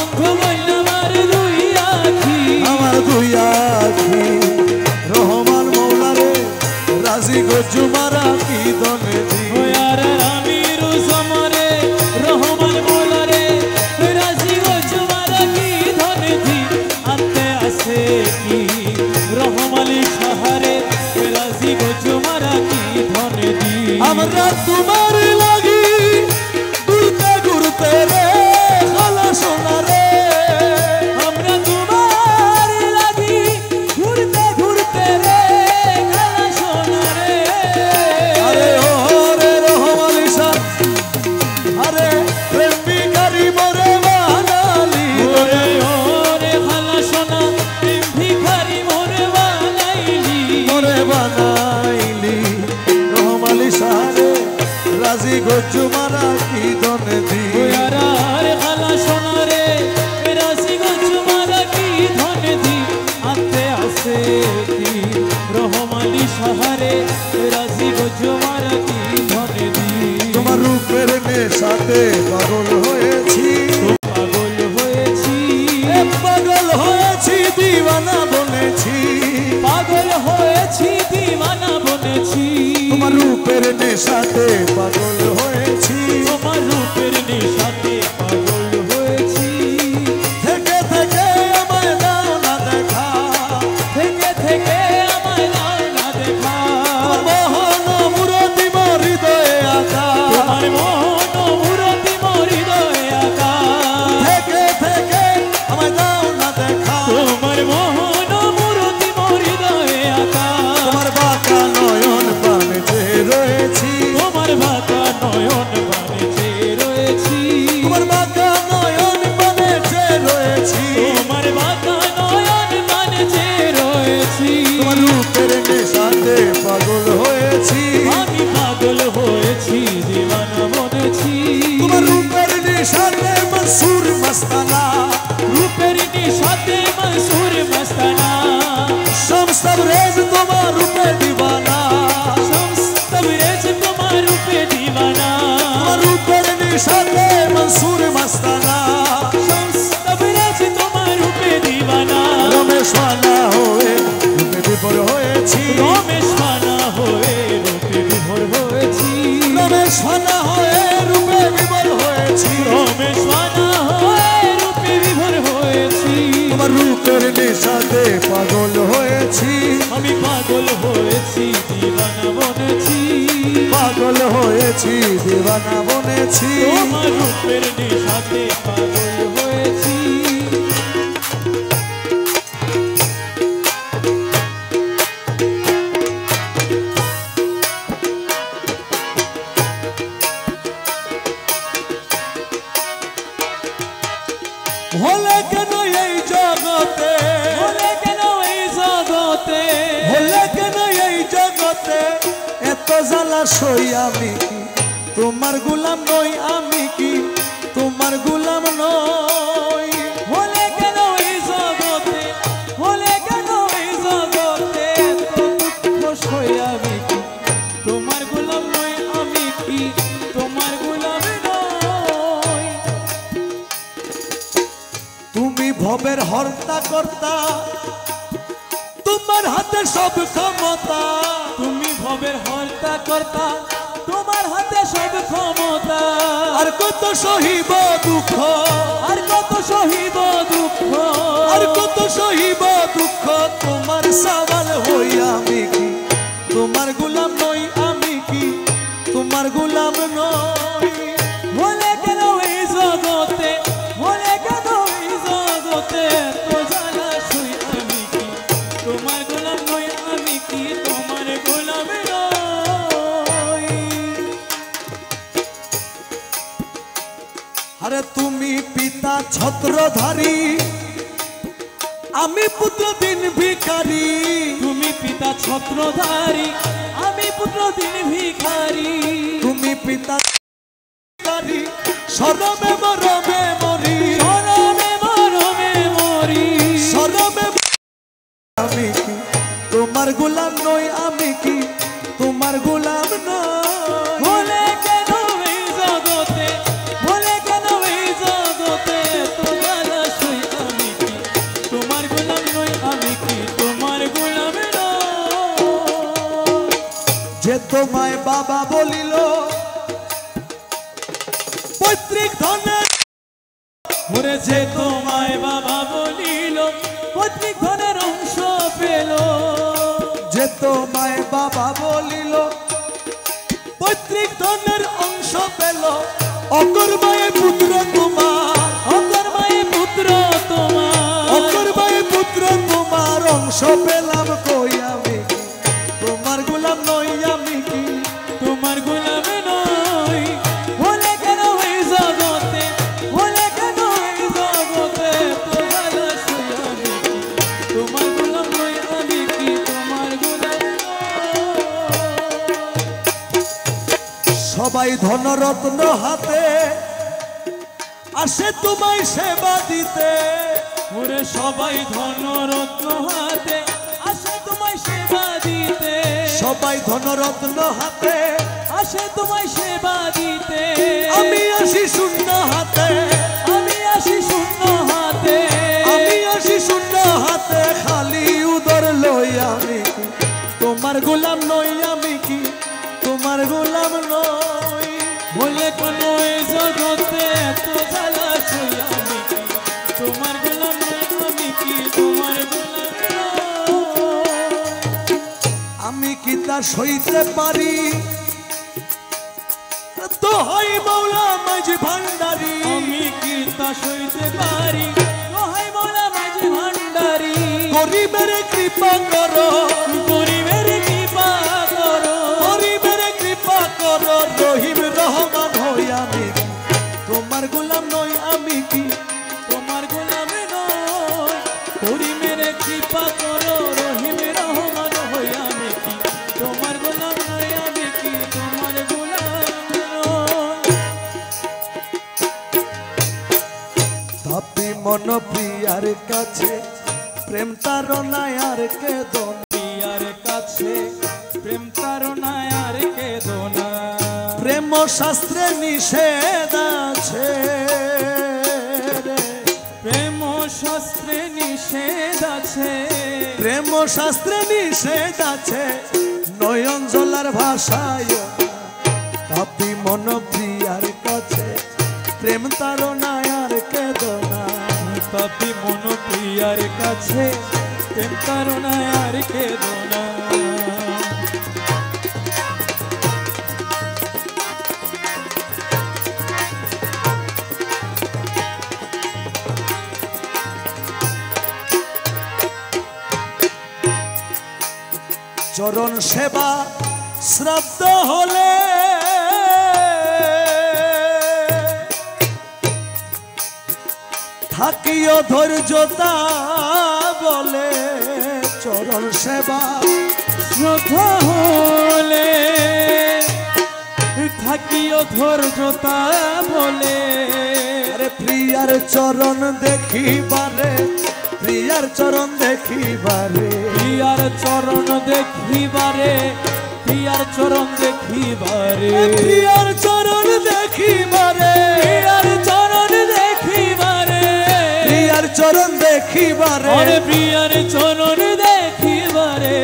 অঙ্গ বইলা মার দুই আখি আমার দুই আখি রহমান মৌলা আছে কি রহমালি সাহারে রাজি গো তোমারা কি ধনে দি আমরা তোমার লাগি ঘুরতে ঘুরতে রে খালা সোনা রে আমরা তোমার লাগি ঘুরতে ঘুরতে রে খালা সোনা রে আরে ও রে রহমালি শাহ আরে প্রেমিকারি মরে বানালি ওরে ওরে খালা সোনা প্রেম ভিখারি মোরে বানাইলি রহমালি সারে রাজি গজ্জু মারা কি দনে দি ওয়ারার খালা সোনা রে রাজি গো তোমারা কি ধনে দি আতে আছে কি রহমালি সাহারে রাজি গো তোমারা কি ধনে দি তোমার রূপের নেশাতে পাগল হয়েছি পাগল হয়েছি পাগল হয়েছি দিওয়ানা বনেছি পাগল হয়েছি দিওয়ানা বনেছি তোমার রূপের নেশাতে পাগল হয়েছি তোমার রূপের নেশাতে পাগল হয়েছি থেকে থেকে আমায় দাও না দেখা থেকে থেকে আমায় দাও না দেখা মোহন মুরতি মোর হৃদয়ে আকা তোমার মন মুরতি মোর হৃদয়ে আঁকা থেকে থেকে আমায় দাও না দেখা তোমার মন মুরতি মোর হৃদয়ে আঁকা তোমার বাঁকা নয়ন পানে চেয়ে রয়েছি তোমার বাঁকা নয়ন পানে চেয়ে রয়েছি তোমার বাঁকা নয়ন পানে চেয়ে রয়েছি তোমার বাঁকা নয়ন পানে চেয়ে রয়েছি তোমার রূপের নেশাতে পাগল হয়েছি আমি পাগল হয়েছি দিওয়ানা বনেছি তোমার রূপের নেশাতে মনসুর মস্তানা রূপের নেশাতে মনসুর মস্তানা শামস তবরেজ তোমার রূপে দিওয়ানা শামস তবরেজ তোমার রূপে দিওয়ানা তোমার রূপের নেশাতে মনসুর মস্তানা শামস তবরেজ তোমার রূপে দিওয়ানা রমেশ মানা হয়ে রূপে বিভোর হয়েছি রমেশ মানা হয়ে রূপে বিভোর হয়েছি রমেশ মানা হয়ে রূপে বিভোর হয়েছি রমেশ মানা হয়ে রূপে বিভোর হয়েছি তোমার রূপের নেশাতে পাগল হয়েছি আমি পাগল হয়েছি দিওয়ানা বনেছি পাগল হয়েছি দিওয়ানা বনেছি তোমার রূপের নেশাতে পাগল হয়েছি হলে কেন এই জগতে বলে কেন এই জগতে হলে কেন এই জগতে এত জ্বালা সই আমি কি তোমার গোলাম নই আমি কি তোমার গোলাম নই বলে কেন এই জগতে বলে কেন এই জগতে এত দুঃখ সই আমি কি তোমার গোলাম নই আমি কি তোমার গোলাম নই তুমি ভবের হর্তা কর্তা তোমার হাতে সব ক্ষমতা তুমি ভবের হর্তা কর্তা তোমার হাতে সব ক্ষমতা আর কত সহিব দুঃখ আর কত সহিব দুঃখ আর কত সহিব দুঃখ তোমার সওয়াল হই আমি কি তোমার গোলাম নই আমি কি তোমার গোলাম নই বলে কেন এই জগতে বলে কেন এই জগতে তো জ্বালা সই আমি কি তোমার গোলাম নই আমি কি তোমার গোলাম নই আরে তুমি পিতা ছত্রধারী আমি পুত্র দিন ভিখারি তুমি পিতা ছত্রধারী আমি পুত্র দিন ভিখারি তুমি পিতা ভিখারি সরমে মরমে মরি মরমে মরমে মরি সরমে আমি কি তোমার গোলাম নই আমি কি তোমার গোলাম নই বলে কেন এই জগতে বলে কেন এই জগতে তো জ্বালা সই আমি কি তোমার গোলাম নই আমি কি তোমার গোলাম নই যে তোমায় বাবা বলিল পৈতৃক ধনে ওরে যে তোমায় বাবা বলিল পৈতৃক ধনের অংশ পেল যে তোমায় বাবা বলিল পৈতৃক ধনের অংশ পেল অকর্মায় পুত্র তোমার অকর্মায় পুত্র তোমার অকর্মায় পুত্র তোমার অংশ পেলাম কই আমি কি? তোমার গোলাম নই আমি কি তোমার গোলাম নই হলে কেন এই জগতে হলে কেন এই জগতে তো ভালো আমি কি তোমার গোলাম নই আমি কি তোমার গোলাম সবাই ধনরত্ন হাতে আসে তোমায় সেবা দিতে ওরে সবাই ধনরত্ন হাতে আসে তোমায় সেবা দিতে সবাই ধনরত্ন হাতে আসে তোমায় সেবা দিতে আমি আসি শূন্য হাতে আমি আসি শূন্য হাতে আমি আসি শূন্য হাতে খালি উদর লই আমি কি তোমার গোলাম নই আমি কি তোমার গোলাম নই বলে কোনো এই জগতে এত জ্বালা ছই আমি কি তোমার গোলাম নই আমি কি তোমার গোলাম নই। আমি কি তা সইতে পারি তো হয় মৌলা মাঝি ভান্ডারি আমি কি তা সইতে পারি দোহাই মওলা মাঝি ভান্ডারি গরিবের কৃপা করো গরিবের কৃপা করো গরিবের কৃপা করো রহিম রহমান হই আমি কি? তোমার গোলাম নই আমি কি তোমার গোলাম নয় করিমের কৃপা করো রহিম রহমান হই আমি কি তোমার গোলাম নই আমি কি তোমার গোলাম নয়। তাপি মন প্রিয়ার কাছে প্রেম তারনায় আর কে দন প্রিয়ার কাছে প্রেম তারনায় আর কেঁদো না প্রেম শাস্ত্রে নিষেধ আছে রে। প্রেম শাস্ত্রে নিষেধ আছে প্রেম শাস্ত্রে নিষেধ আছে নয়ন জলার ভাষায় তাপি মন প্রিয়ার কাছে প্রেম তারনায় আর কে দনা পাপি মন প্রিয়ার কাছে প্রেম তারনায় আর কেঁদো না চরণ সেবা শ্রাদ্ধ হলে থাকিও ধৈর্যতা বলে চরণ সেবা শ্রদ্ধা হলে থাকিও ধৈর্যতা বলে আরে প্রিয়ার চরণ দেখিবারে প্রিয়ার চরণ দেখিবারে প্রিয়ার চরণ দেখিবারে প্রিয়ার চরণ দেখিবারে প্রিয়ার চরণ দেখিবারে প্রিয়ার চরণ দেখিবারে প্রিয়ার চরণ দেখিবারে আরে প্রিয়ার চরণ দেখিবারে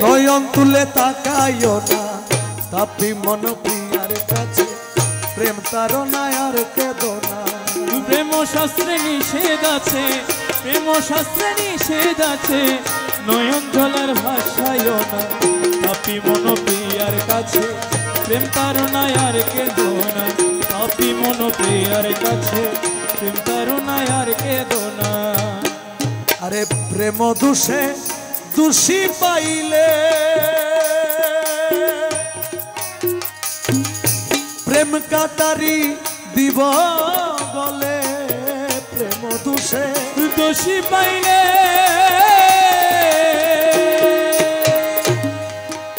নয়ন তুলে তাকাইও না তাপি মন প্রিয়ার কাছে প্রেম তারনায় আর কেঁদো না প্রেম শাস্ত্রে নিষেধ আছে প্রেম শাস্ত্রে নিষেধ আছে নয়ন জলার ভাষায় না তাপি মন প্রিয়ার কাছে প্রেম তারনায় আর কেঁদো না তাপি মন প্রিয়ার কাছে প্রেম তারনায় আর কেঁদো না আরে প্রেম দোষে দোষী পাইলে প্রেম কাটারি দিব বলে প্রেম দোষে দোষী পাইলে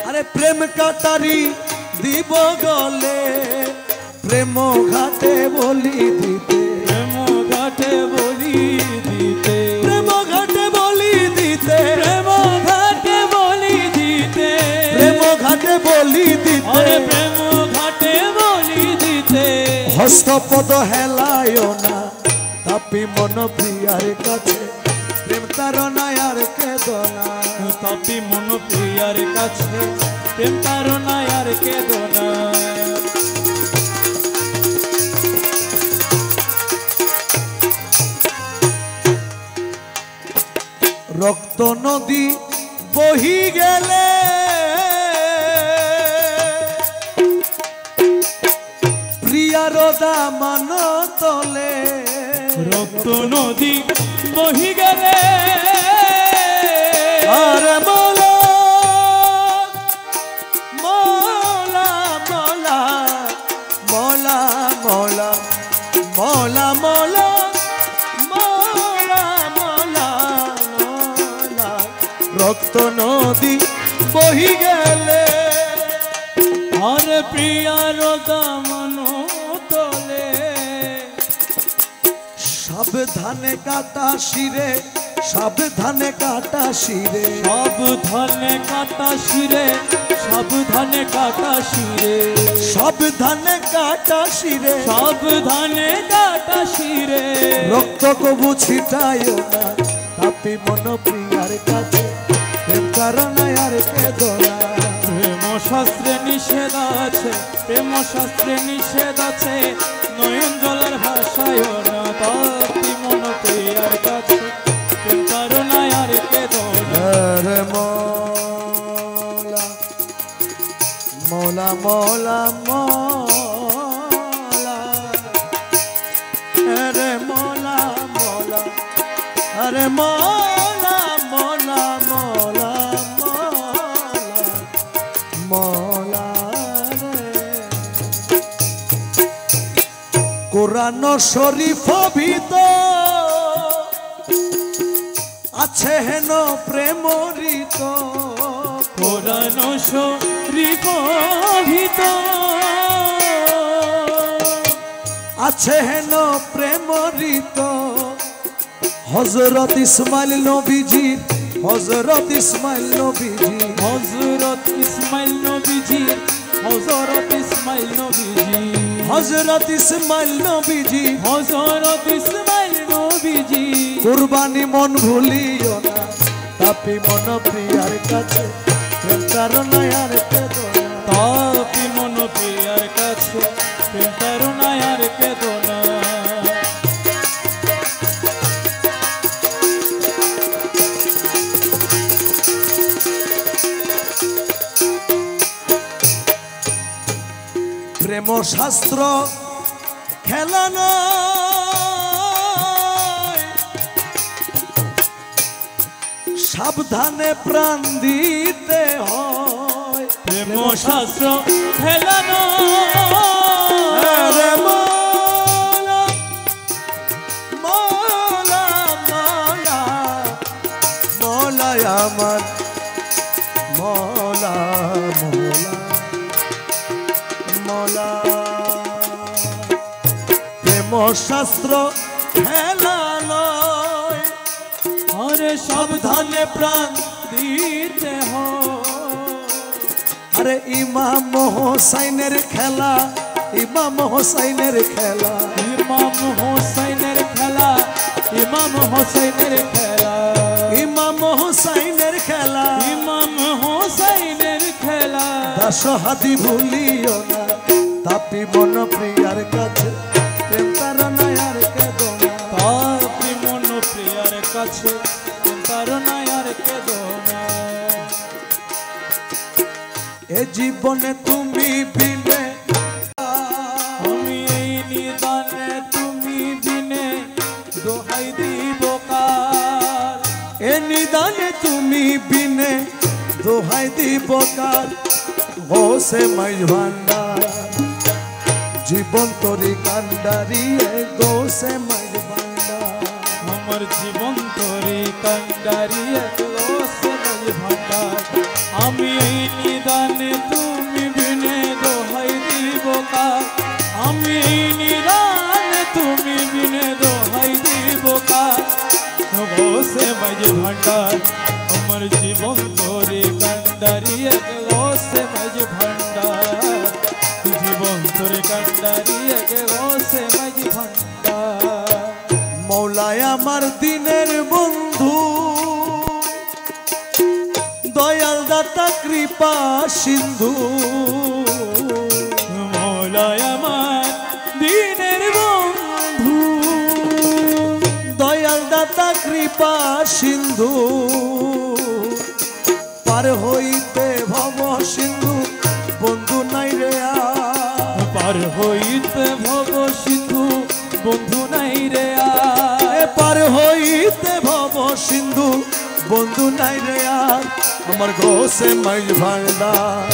আরে প্রেম কাটারি দিব গলে প্রেম ঘাটে বলি দিতে প্রেম ঘাটে বলি দিতে প্রেম ঘাটে বলি দিতে প্রেম ঘাটে বলি দিতে প্রেম ঘাটে বলি দিতে আরে প্রেম ঘাটে বলি দিতে হস্তপদ হেলায় না তাপি মন প্রিয়ার কাছে প্রেম তারনায় আর কেঁদো না তাপি মন প্রিয়ার কাছে প্রেম তারনায় আর কেঁদো না রক্ত নদী বহি গেলে প্রিয়ার দামান তলে রক্ত নদী বহি গেলে আরে মোলা মোলা মোলা মোলা মোলা মোলা মোলা মোলা মোলা মোলা রক্ত নদী বহি গেলে আরে প্রিয়ার দামন তলে সাবধানে কাটা শিরে সাবধানে কাটা শিরে সাবধানে কাটা শিরে সাবধানে কাটা শিরে সাবধানে কাটা শিরে সাবধানে কাটা শিরে রক্ত কবু ছিটাইও না তাপি মন প্রিয়ার কাছে প্রেম কারণায় আর কেঁদো না প্রেম শাস্ত্রে নিষেধ আছে প্রেম শাস্ত্রে নিষেধ আছে নয়ন জলের ভাষায় না তাপি মন প্রিয়ার কাছে প্রেম কারণায় আর কেঁদো না রে মোলা মোলা মোলা মোলা রে মোলা মোলা আরে মোলা মোলা মোলা মোলা মোলা রে কোরআন শরীফ ভিতর আছে হেন প্রেমরিত কোরআন শরীফ ভিতর আছে হেন প্রেমরিত হযরত ইসমাইল নবীজি হযরত ইসমাইল নবীজি হযরত ইসমাইল নবীজি হযরত ইসমাইল নবীজি হযরত ইসমাইল নবীজি হযরত ইসমাইল নবীজি কুরবানি মন ভুলিও না তাপি মন প্রিয়ার কাছে প্রেম কারণায় আর কেঁদো না তাপি মন প্রিয়ার কাছে প্রেম কারণায় আর কেঁদো না প্রেম শাস্ত্র খেলা নয় সাবধানে প্রাণ দিতে হয় প্রেম শাস্ত্র খেলানো রে মোলা মোলা মোলা মোলা আমার মোলা মোলা মোলা প্রেম শাস্ত্র খেলা নয় আরে সাবধানে প্রাণ দিতে হয় আরে ইমাম হোসাইনের খেলা ইমাম হোসাইনের খেলা ইমাম হোসেনের খেলা ইমাম হোসেনের খেলা ইমাম হোসাইনের খেলা ইমাম হোসেনের খেলা দাস হাতি ভুলিও না তাপি মন প্রিয়ার কাছে প্রেম কারণায় আর কেঁদো না তাপি মন প্রিয়ার কাছে কারণায় আর কেঁদো না এ জীবনে তুমি বিনে আমি এই নিদানে তুমি বিনে দোহাই দিব কার এ নিদানে তুমি বিনে দোহাই দিব কার গোসে মাইজ ভান্ডার জীবন তরি কান্ডারি গোসে মাইজ ভান্ডার আমার জীবন তোরে কান্ডারি একলোসে মাঝ ভান্ডার আমি এই নিদানে তুমি বিনে দোহাই দিব কার আমি এই নিদানে তুমি বিনে দোহাই দিব কার গোসে মাঝ ভান্ডার আমার জীবন তোরে কান্ডারি একলোসে মাঝ ভান্ডার জীবন তোরে কান্ডারি একলোসে মাঝ ভান্ডার মৌলায় আমার দিনের বন্ধু দয়াল দাতা কৃপা সিন্ধু মৌলায় আমার দিনের বন্ধু দয়াল দাতা কৃপা সিন্ধু পার হইতে ভব সিন্ধু বন্ধু নাই রে আর পার হইতে ভব সিন্ধু বন্ধু নাই রে পার হইতে ভব সিন্ধু বন্ধু নাই রে আর আমার গোসে মাইজ ভান্ডার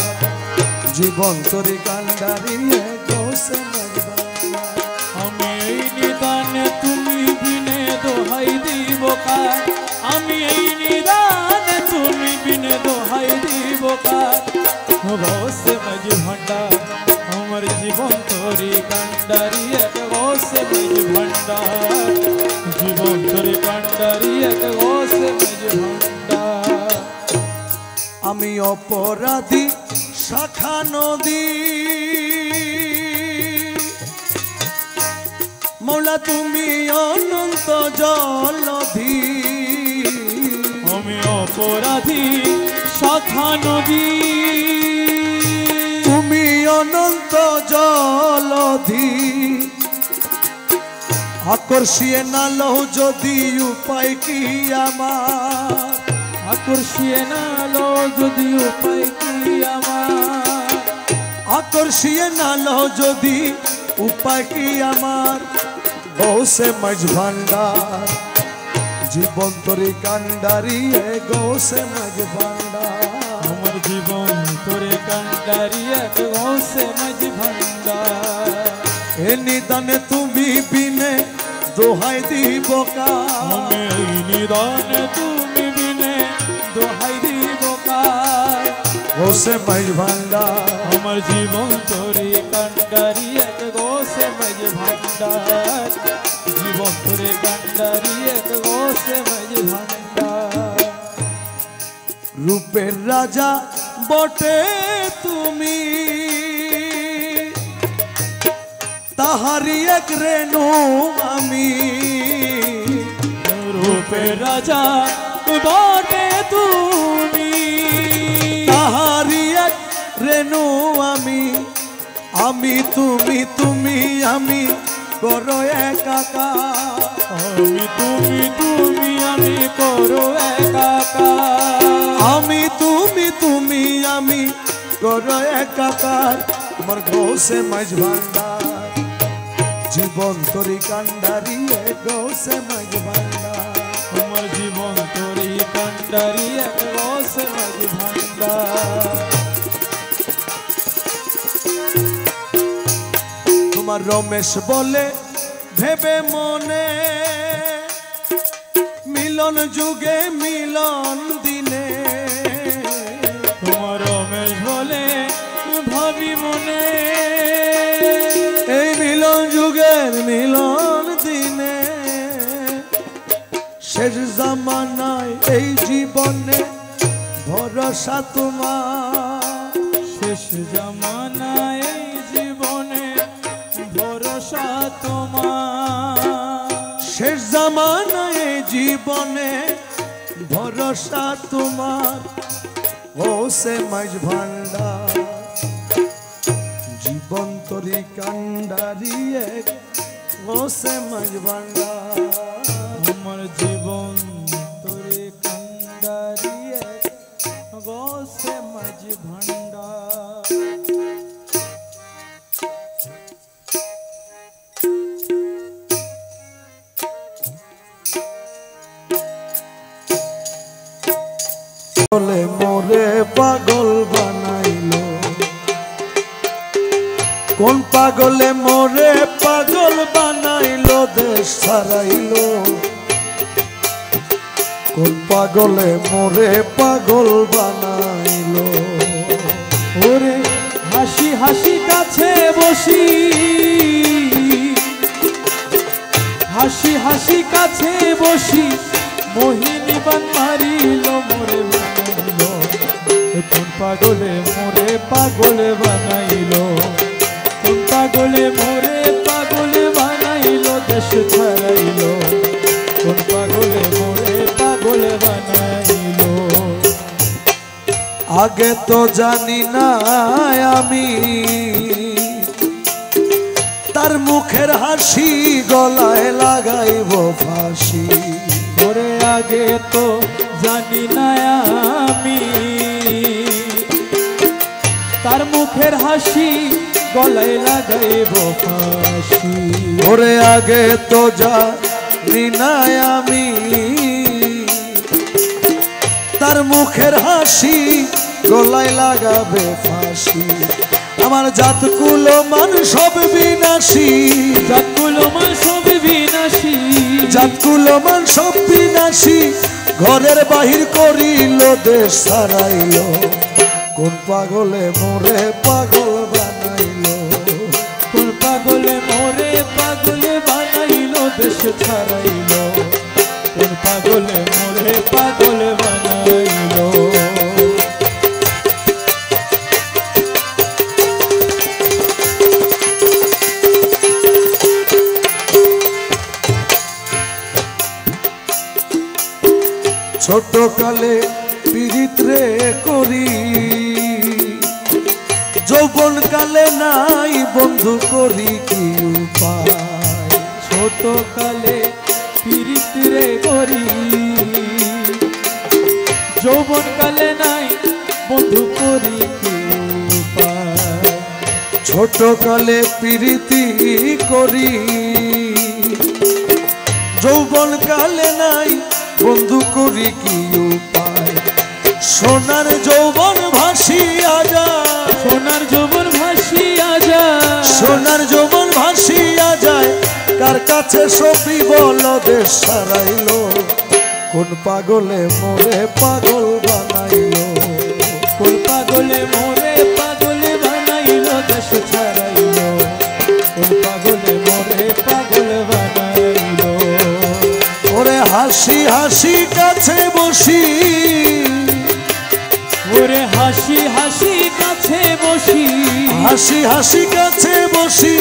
জীবন তরি কান্ডারি গোসে মাইজ ভান্ডার আমি এই নিদানে তুমি বিনে দোহাই দিব কার আমি এই নিদানে তুমি বিনে দোহাই দিব কার গোসে মাইজ ভান্ডার আমার জীবন তরি কান্ডারি এক গোসে মাইজ ভান্ডার জীবন তরি কান্ডারি এক গোসে মাইজ ভান্ডার আমি অপরাধী শাখা নদী মৌলা তুমি অনন্ত জলধি আমি অপরাধী শাখা নদী তুমি অনন্ত জলধি আকর্ষিয়ে নালো যদি উপায় কি আমার আকর্ষিয়ে নালো যদি উপায় কি আমার আকর্ষিয়ে নালো যদি উপায় কি আমার গৌসে মাঝ ভান্ডার জীবন তরি কান্ডারি গৌসে মাঝ ভান্ডার আমার জীবন তোরে কান্ডারি এক গৌসে মাঝ ভান্ডার এ নিদানে তুমি বিনে দোহাই দিব কার আমি এই নিদানে তুমি বিনে দোহাই দিব কার গৌসে মাঝ ভান্ডার আমার জীবন তোরে কান্ডারি এক গৌসে মাঝ ভান্ডার জীবন তোরে কান্ডারি এক গৌসে মাঝ ভান্ডার রূপের রাজা বটে তুমি তাহারি এক রেণু আমি রূপের রাজা বটে তুমি তাহারি এক রেণু আমি আমি তুমি তুমি আমি করো একাকার আমি তুমি তুমি আমি করো একাকার আমি তুমি তুমি আমি করো একাকার আমার গৌসে মাঝ ভান্ডার জীবন তরি কান্ডারি গৌসে মাঝ ভান্ডার আমার জীবন তোরি কান্ডারি এক গৌসে মাঝ ভান্ডার তোমার রমেশ বলে ভেবে মনে মিলন যুগে মিলন দিনে তোমার রমেশ বলে ভাবি মনে এই মিলন যুগের মিলন দিনে শেষ জামানায় এই জীবনে ভরসা তোমার শেষ জামানায় এই জীবনে ভরসা তোমার শেষ জামানায় এই জীবনে ভরসা তোমার গৌসে মাঝ ভান্ডার জীবন তরি কান্ডারি গৌসে মাঝ ভান্ডার আমার জীবন তোরে কান্ডারি এক গৌসে মাঝ ভান্ডার বলে মোরে পাগল বানাইলো কোন পাগলে মোরে পাগল বানাইলো দেশ ছাড়াইলো কোন পাগলে মোরে পাগল বানাইলো ওরে হাসি হাসি কাছে বসি হাসি হাসি কাছে বসি মোহিনী বান মারিল মোরে বানাইলো কোন পাগলে মোরে পাগল বানাইলো কোন পাগলে মোরে পাগল বানাইলো দেশ ছাড়াইলো কোন পাগলে মোরে পাগল বানাইলো আগে তো জানি না আমি তার মুখের হাসি গলায় লাগাইব ফাঁসি ওরে আগে তো জানি না আমি মুখের হাসি গলায় লাগাইব ফাঁসি। ওরে আগে তো জানি না আমি তার মুখের হাসি গলায় লাগাবে ফাঁসি। আমার জাত কুল মান সব বিনাশী, জাত কুল মান সব বিনাশী, জাত কুল মান সব বিনাশী। ঘরের বাহির করিল দেশ ছাড়াইল, কোন পাগলে মোরে পাগল বানাইল, কোন পাগলে মোরে পাগল বানাইল দেশ ছাড়াইল, কোন পাগলে মোরে পাগল বানাইল। ছোট কালে পীড়িত রে করি, যৌবন কালে নাই বন্ধু করি কি উপায়। ছোট কালে পীড়িত রে করি, যৌবন কালে নাই বন্ধু করি কি উপায়। ছোট কালে পীড়িতি করি, যৌবন কালে নাই বন্ধু করি কি উপায়। সোনার যৌবন ভাসিয়া যায়, সোনার যৌবন ভাসিয়া যায়, সোনার যৌবন ভাসিয়া যায়। কার কাছে সবই বল দেশ ছাড়াইল, কোন পাগলে মোরে পাগল বানাইল, কোন পাগলে মোরে পাগল বানাইল দেশ ছাড়াইল, কোন পাগলে মোরে পাগল বানাইল। ওরে হাসি হাসি কাছে বসি, ওরে হাসি হাসি কাছে বসি, হাসি হাসি কাছে বসি।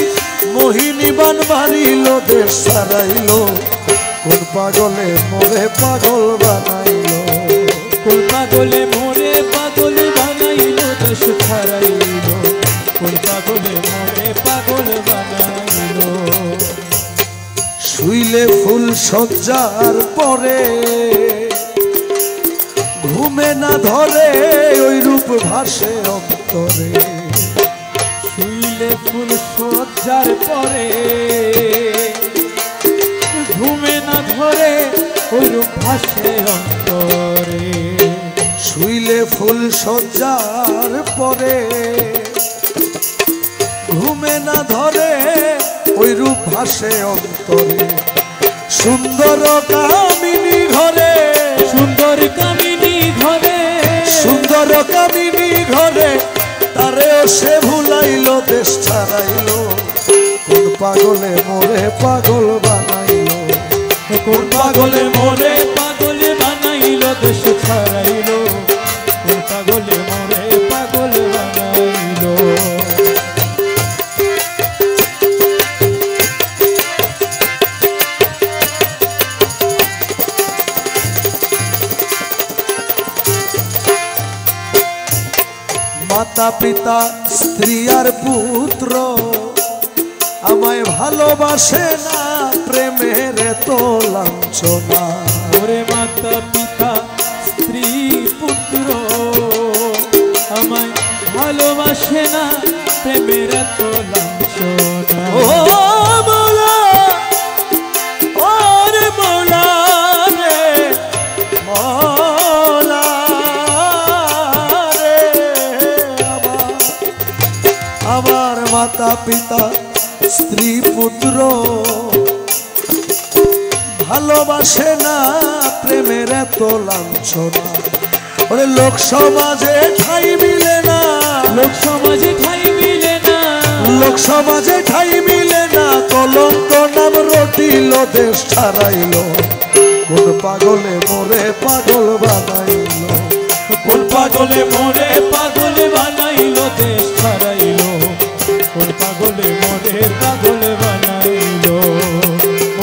মোহিনী বান মারিল দেশ ছাড়াইল, কোন পাগলে মোরে পাগল বানাইল, কোন পাগলে মোরে পাগল বানাইল দেশ ছাড়াইল, কোন পাগলে মোরে পাগল বানাইল। শুইলে ফুল সজ্জার পরে ঘুমে না ধরে ওই রূপ ভাসে অন্তরে। শুইলে ফুল সজ্জার পরে ঘুমে না ধরে ওই রূপ ভাসে অন্তরে। শুইলে ফুল সজ্জার পরে ঘুমে না ধরে ওই রূপ ভাসে অন্তরে। সুন্দর কামিনী ঘরে, সুন্দর কামিনী ঘরে, সুন্দর কামিনী ঘরে তারেও সে ভুলাইল দেশ ছাড়াইল, কোন পাগলে মোরে পাগল বানাইল, কোন পাগলে মোরে পাগল বানাইল দেশ ছাড়াইল, কোন পাগলে মোরে পাগল বানাইল। মাতা পিতা স্ত্রী আর পুত্র আমায় ভালোবাসে না, প্রেমের তো লাঞ্ছনা। ওরে মাতা পিতা স্ত্রী পুত্র আমায় ভালোবাসে না, প্রেমের তো লাঞ্ছনা। ও মৌলা, ও রে মৌলা রে, মৌলা রে, আমার মাতা পিতা স্ত্রী পুত্র ভালোবাসে না, প্রেমের এত লাঞ্ছনা। ওরে লোক সমাজে ঠাই মিলে না, লোক সমাজে ঠাই মিলে না, লোক সমাজে ঠাই মিলে না। কলঙ্ক নাম রটিল দেশ ছাড়াইল, কোন পাগলে মোরে পাগল বানাইল, কোন পাগলে মোরে পাগল বানাইল দেশ ছাড়াইল, কোন পাগলে মোরে পাগল বানাইল।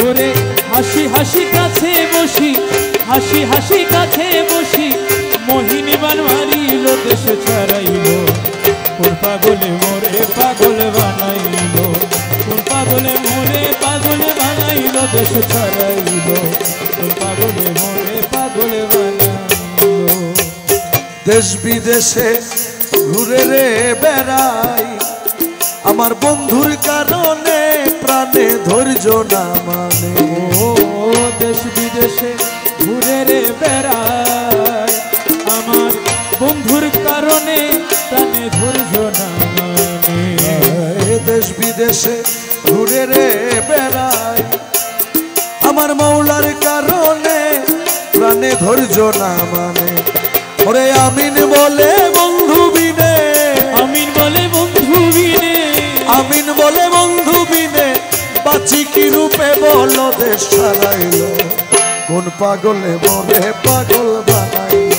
ওরে হাসি হাসি কাছে বসি, হাসি হাসি কাছে বসি, মোহিনী বান মারিল দেশ ছাড়াইল, কোন পাগলে মোরে পাগল বানাইল, কোন পাগলে মোরে পাগল বানাইল দেশ ছাড়াইল, কোন পাগলে মোরে পাগল বানাইল। দেশ বিদেশে ঘুরে রে বেড়াই আমার বন্ধুর কারণে প্রাণে ধৈর্য না মানে ও দেশ বিদেশে ঘুরে রে বেড়াই আমার বন্ধুর কারণে প্রাণে ধৈর্য না মানে দেশ বিদেশে ঘুরে রে বেড়াই আমার মৌলার কারণে প্রাণে ধৈর্য না মানে ওরে আমিন বলে বন্ধু বিনে আমিন বলে বন্ধু বিনে আমিন বলে বন্ধু বিনে বাঁচি কি রূপে বলো দেশ ছাড়াইল কোন পাগলে মরে পাগল বানাইল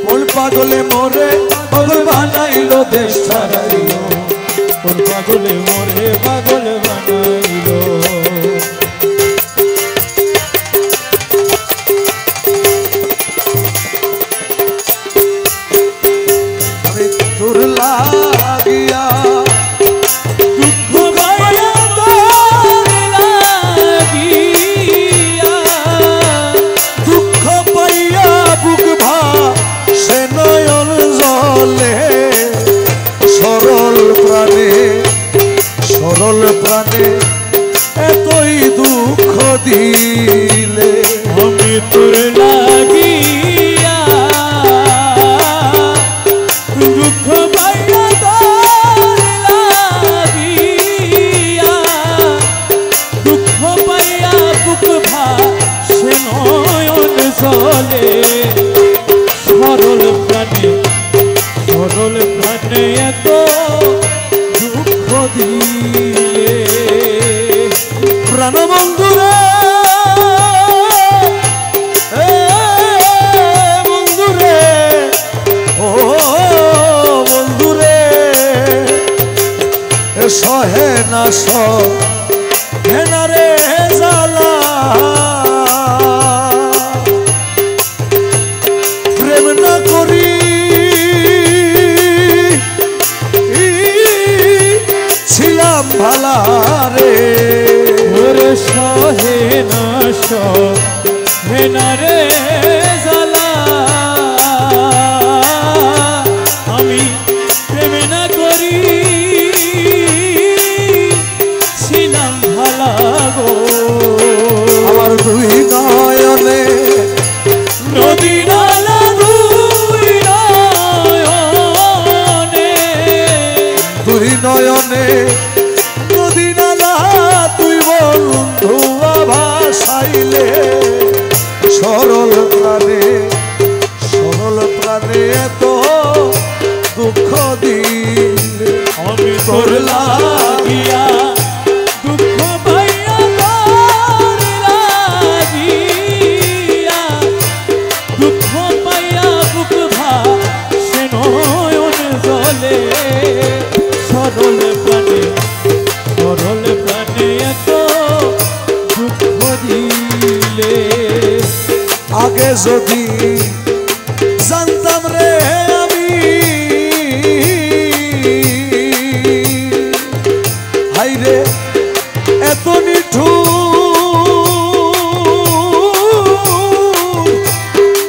কোন পাগলে মরে পাগল বানাইল দেশ ছাড়াইল কোন পাগলে মরে পাগল বানাইল আমি তোর লাগিয়া দুঃখ পাইয়া তোর লাগিয়া দুঃখ পাইয়া বুক ভাসে নয়ন জলে সরল প্রাণে এতই দুঃখ দিলে আমি তোর লাগিয়া দুঃখ পাইয়া তোর লাগিয়া দুঃখ পাইয়া বুক ভাসে নয়ন জলে সরল প্রাণে এত দুঃখ দিলে প্রাণবন্ধুরে বন্ধুরে ও বন্ধুরে সহে না সহে না রে জ্বালা প্রেম না করি ছিলাম ভালা রে ওরে সহে না রে জ্বালা আমি প্রেম না করি ছিলাম ভালা গো আমার দুই নয়নে নদী নালা দুই নয়নে নদী নালা তুই বন্ধু ভাসাইলে সরল প্রাণে এত দুঃখ দিলে আমি তোর লাগিয়া দুঃখ পাইয়া তোর লাগিয়া দুঃখ পাইয়া বুক ভাসে নয়ন জলে সরল প্রাণে এত দুঃখ দিলে আগে যদি জানতাম রে আমি হাইরে এত নিঠুর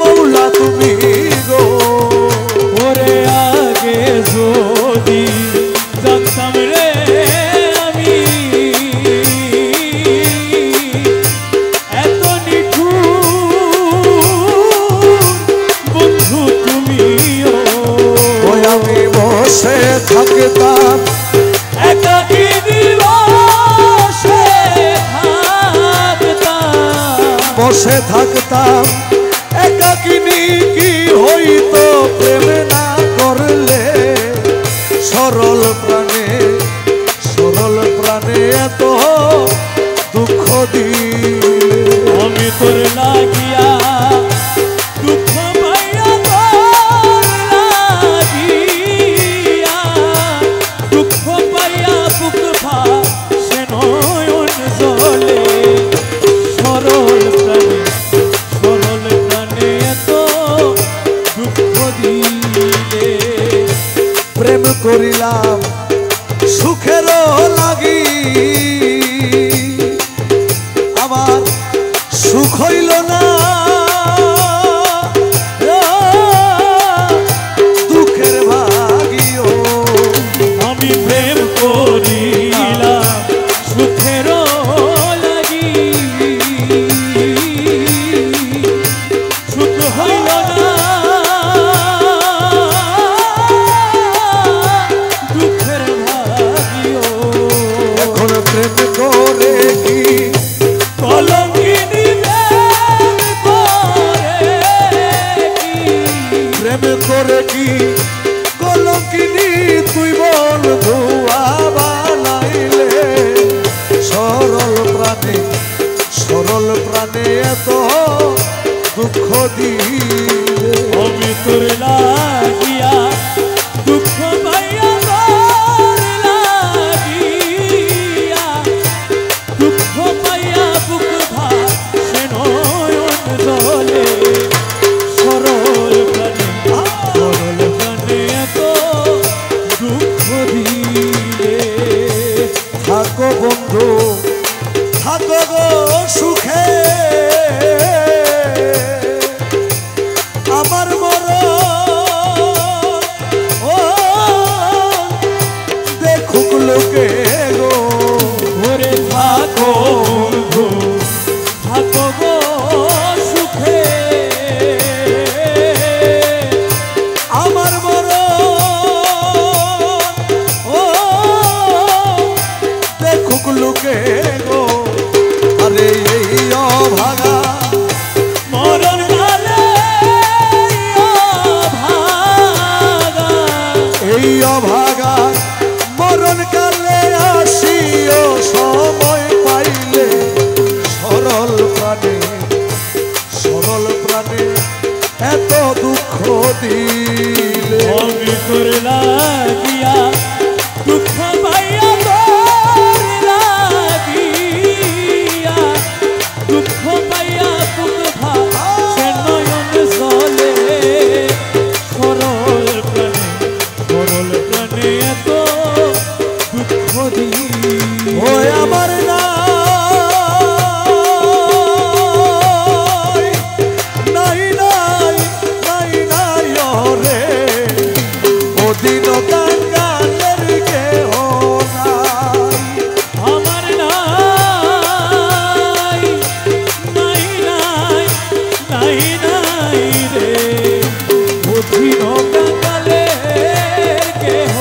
মৌলা তুমি গো ওরে আগে যদি জানতাম রে আমি এত নিঠুর বন্ধু তুমিও ওই আমি বসে থাকতাম একাকী দিবসে বসে থাকতাম একাকিনী কি হইতো প্রেম না করলে সরল প্রাণে এত দুঃখ দিলে আমি তোর লাগিয়া দুঃখ পাইয়া তোর লাগিয়া দুঃখ পাইয়া বুক ভাসে নয়ন জলে সরল প্রাণে এত দুঃখ দিলে প্রেম করিলাম সুখের লাগি আমার সুখ হইল না দুঃখের ভাগ প্রেম করে কি কলঙ্কিনী তুই বন্ধু বানাইলে সরল প্রাণে এত দুঃখ দিলে আমি তোর লাগিয়া দুঃখ পাইয়া তোর লাগিয়া দুঃখ পাইয়া বুক ভাসে নয়ন জলে সরল প্রাণে এত দুঃখ দিলে থাকো বন্ধু থাকো গো সুখে আমার মরণ ও দেখুক লোকে গো ঘুরে থাকো বন্ধু থাকো গো সুখে আমার মরণ ও দেখুক লোকে গো আরে এই অভাগা মরণ কালে অভাগা এই অভাগা মরণ কালে আসিও সময় পাইলে সরল প্রাণে এত দুঃখ দিলে আমি তোর লাগিয়া দুঃখ পাইয়া তোর লাগিয়া দুঃখ পাইয়া বুক ভাসে নয়ন জলে সরল প্রাণে এত দুঃখ দিলে ওই আমার নাই রে ওদিন কাঙ্গালের কেহ নাই আমার নাই রে বুঝিন কাঙ্গালের কেহ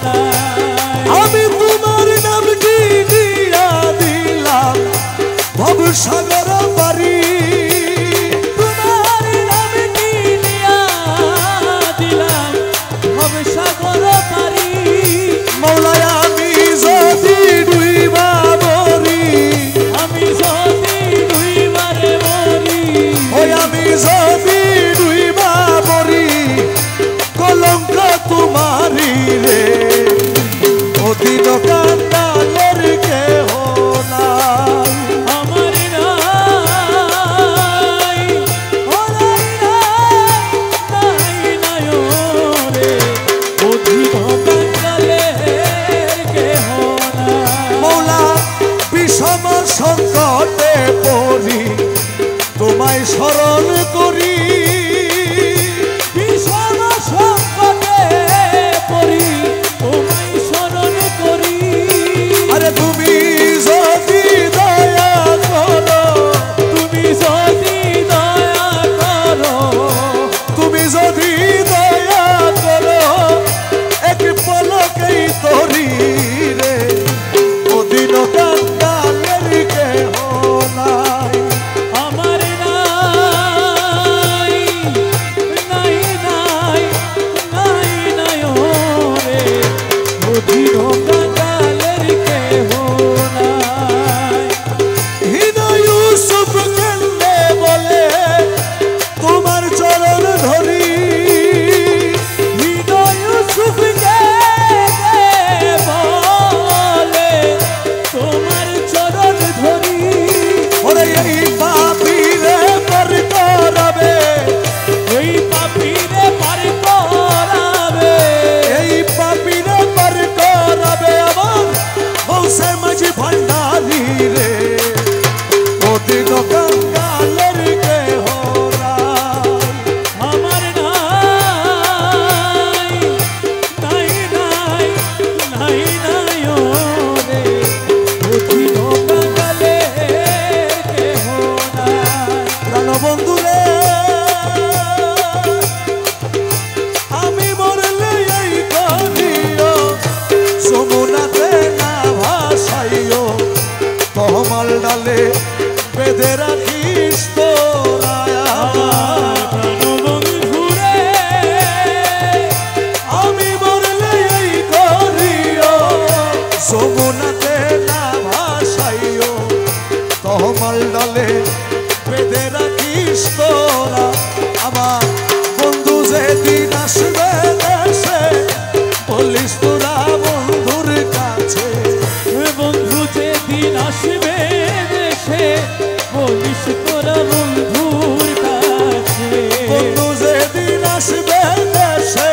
নাই আমি তোমার নাম কি দিয়া দিলাম ভবসাগর বাড়ি তোমার নাম কি দিয়া দিলাম ভবসাগর যেদিন আসবে দেশে বলিস তোরা বন্ধুর কাছে বন্ধু যেদিন আসবে দেশে বলিস তোরা বন্ধুর কাছে বন্ধু যেদিন আসবে দেশে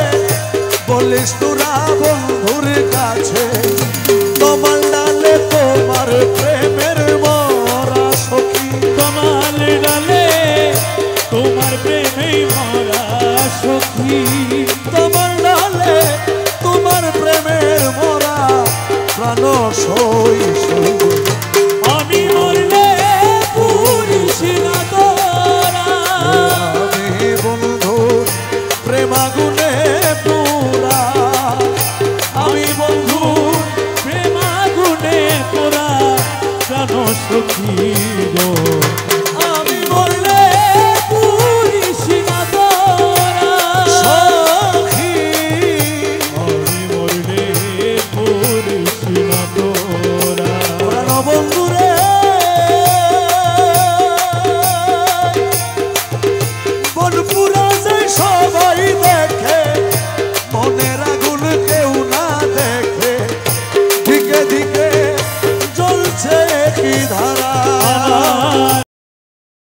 বলিস তোরা বন্ধুর কাছে তোমার ডালে তোমার প্রেমের মরা সখী তোমার ডালে তোমার প্রেমে মরা সখী তোমার ডালে তোমার প্রেমের মরা প্রাণ সই সই আমি মরলে পুরিস না তোরা আমি বন্ধু প্রেমাগুনে পুরা আমি বন্ধু প্রেমাগুনে তোরা প্রাণ সখী গো আমি মরলে পুরিস না তোরা সখী আমি মরলে পুরিস না তোরা প্রাণ বন্ধু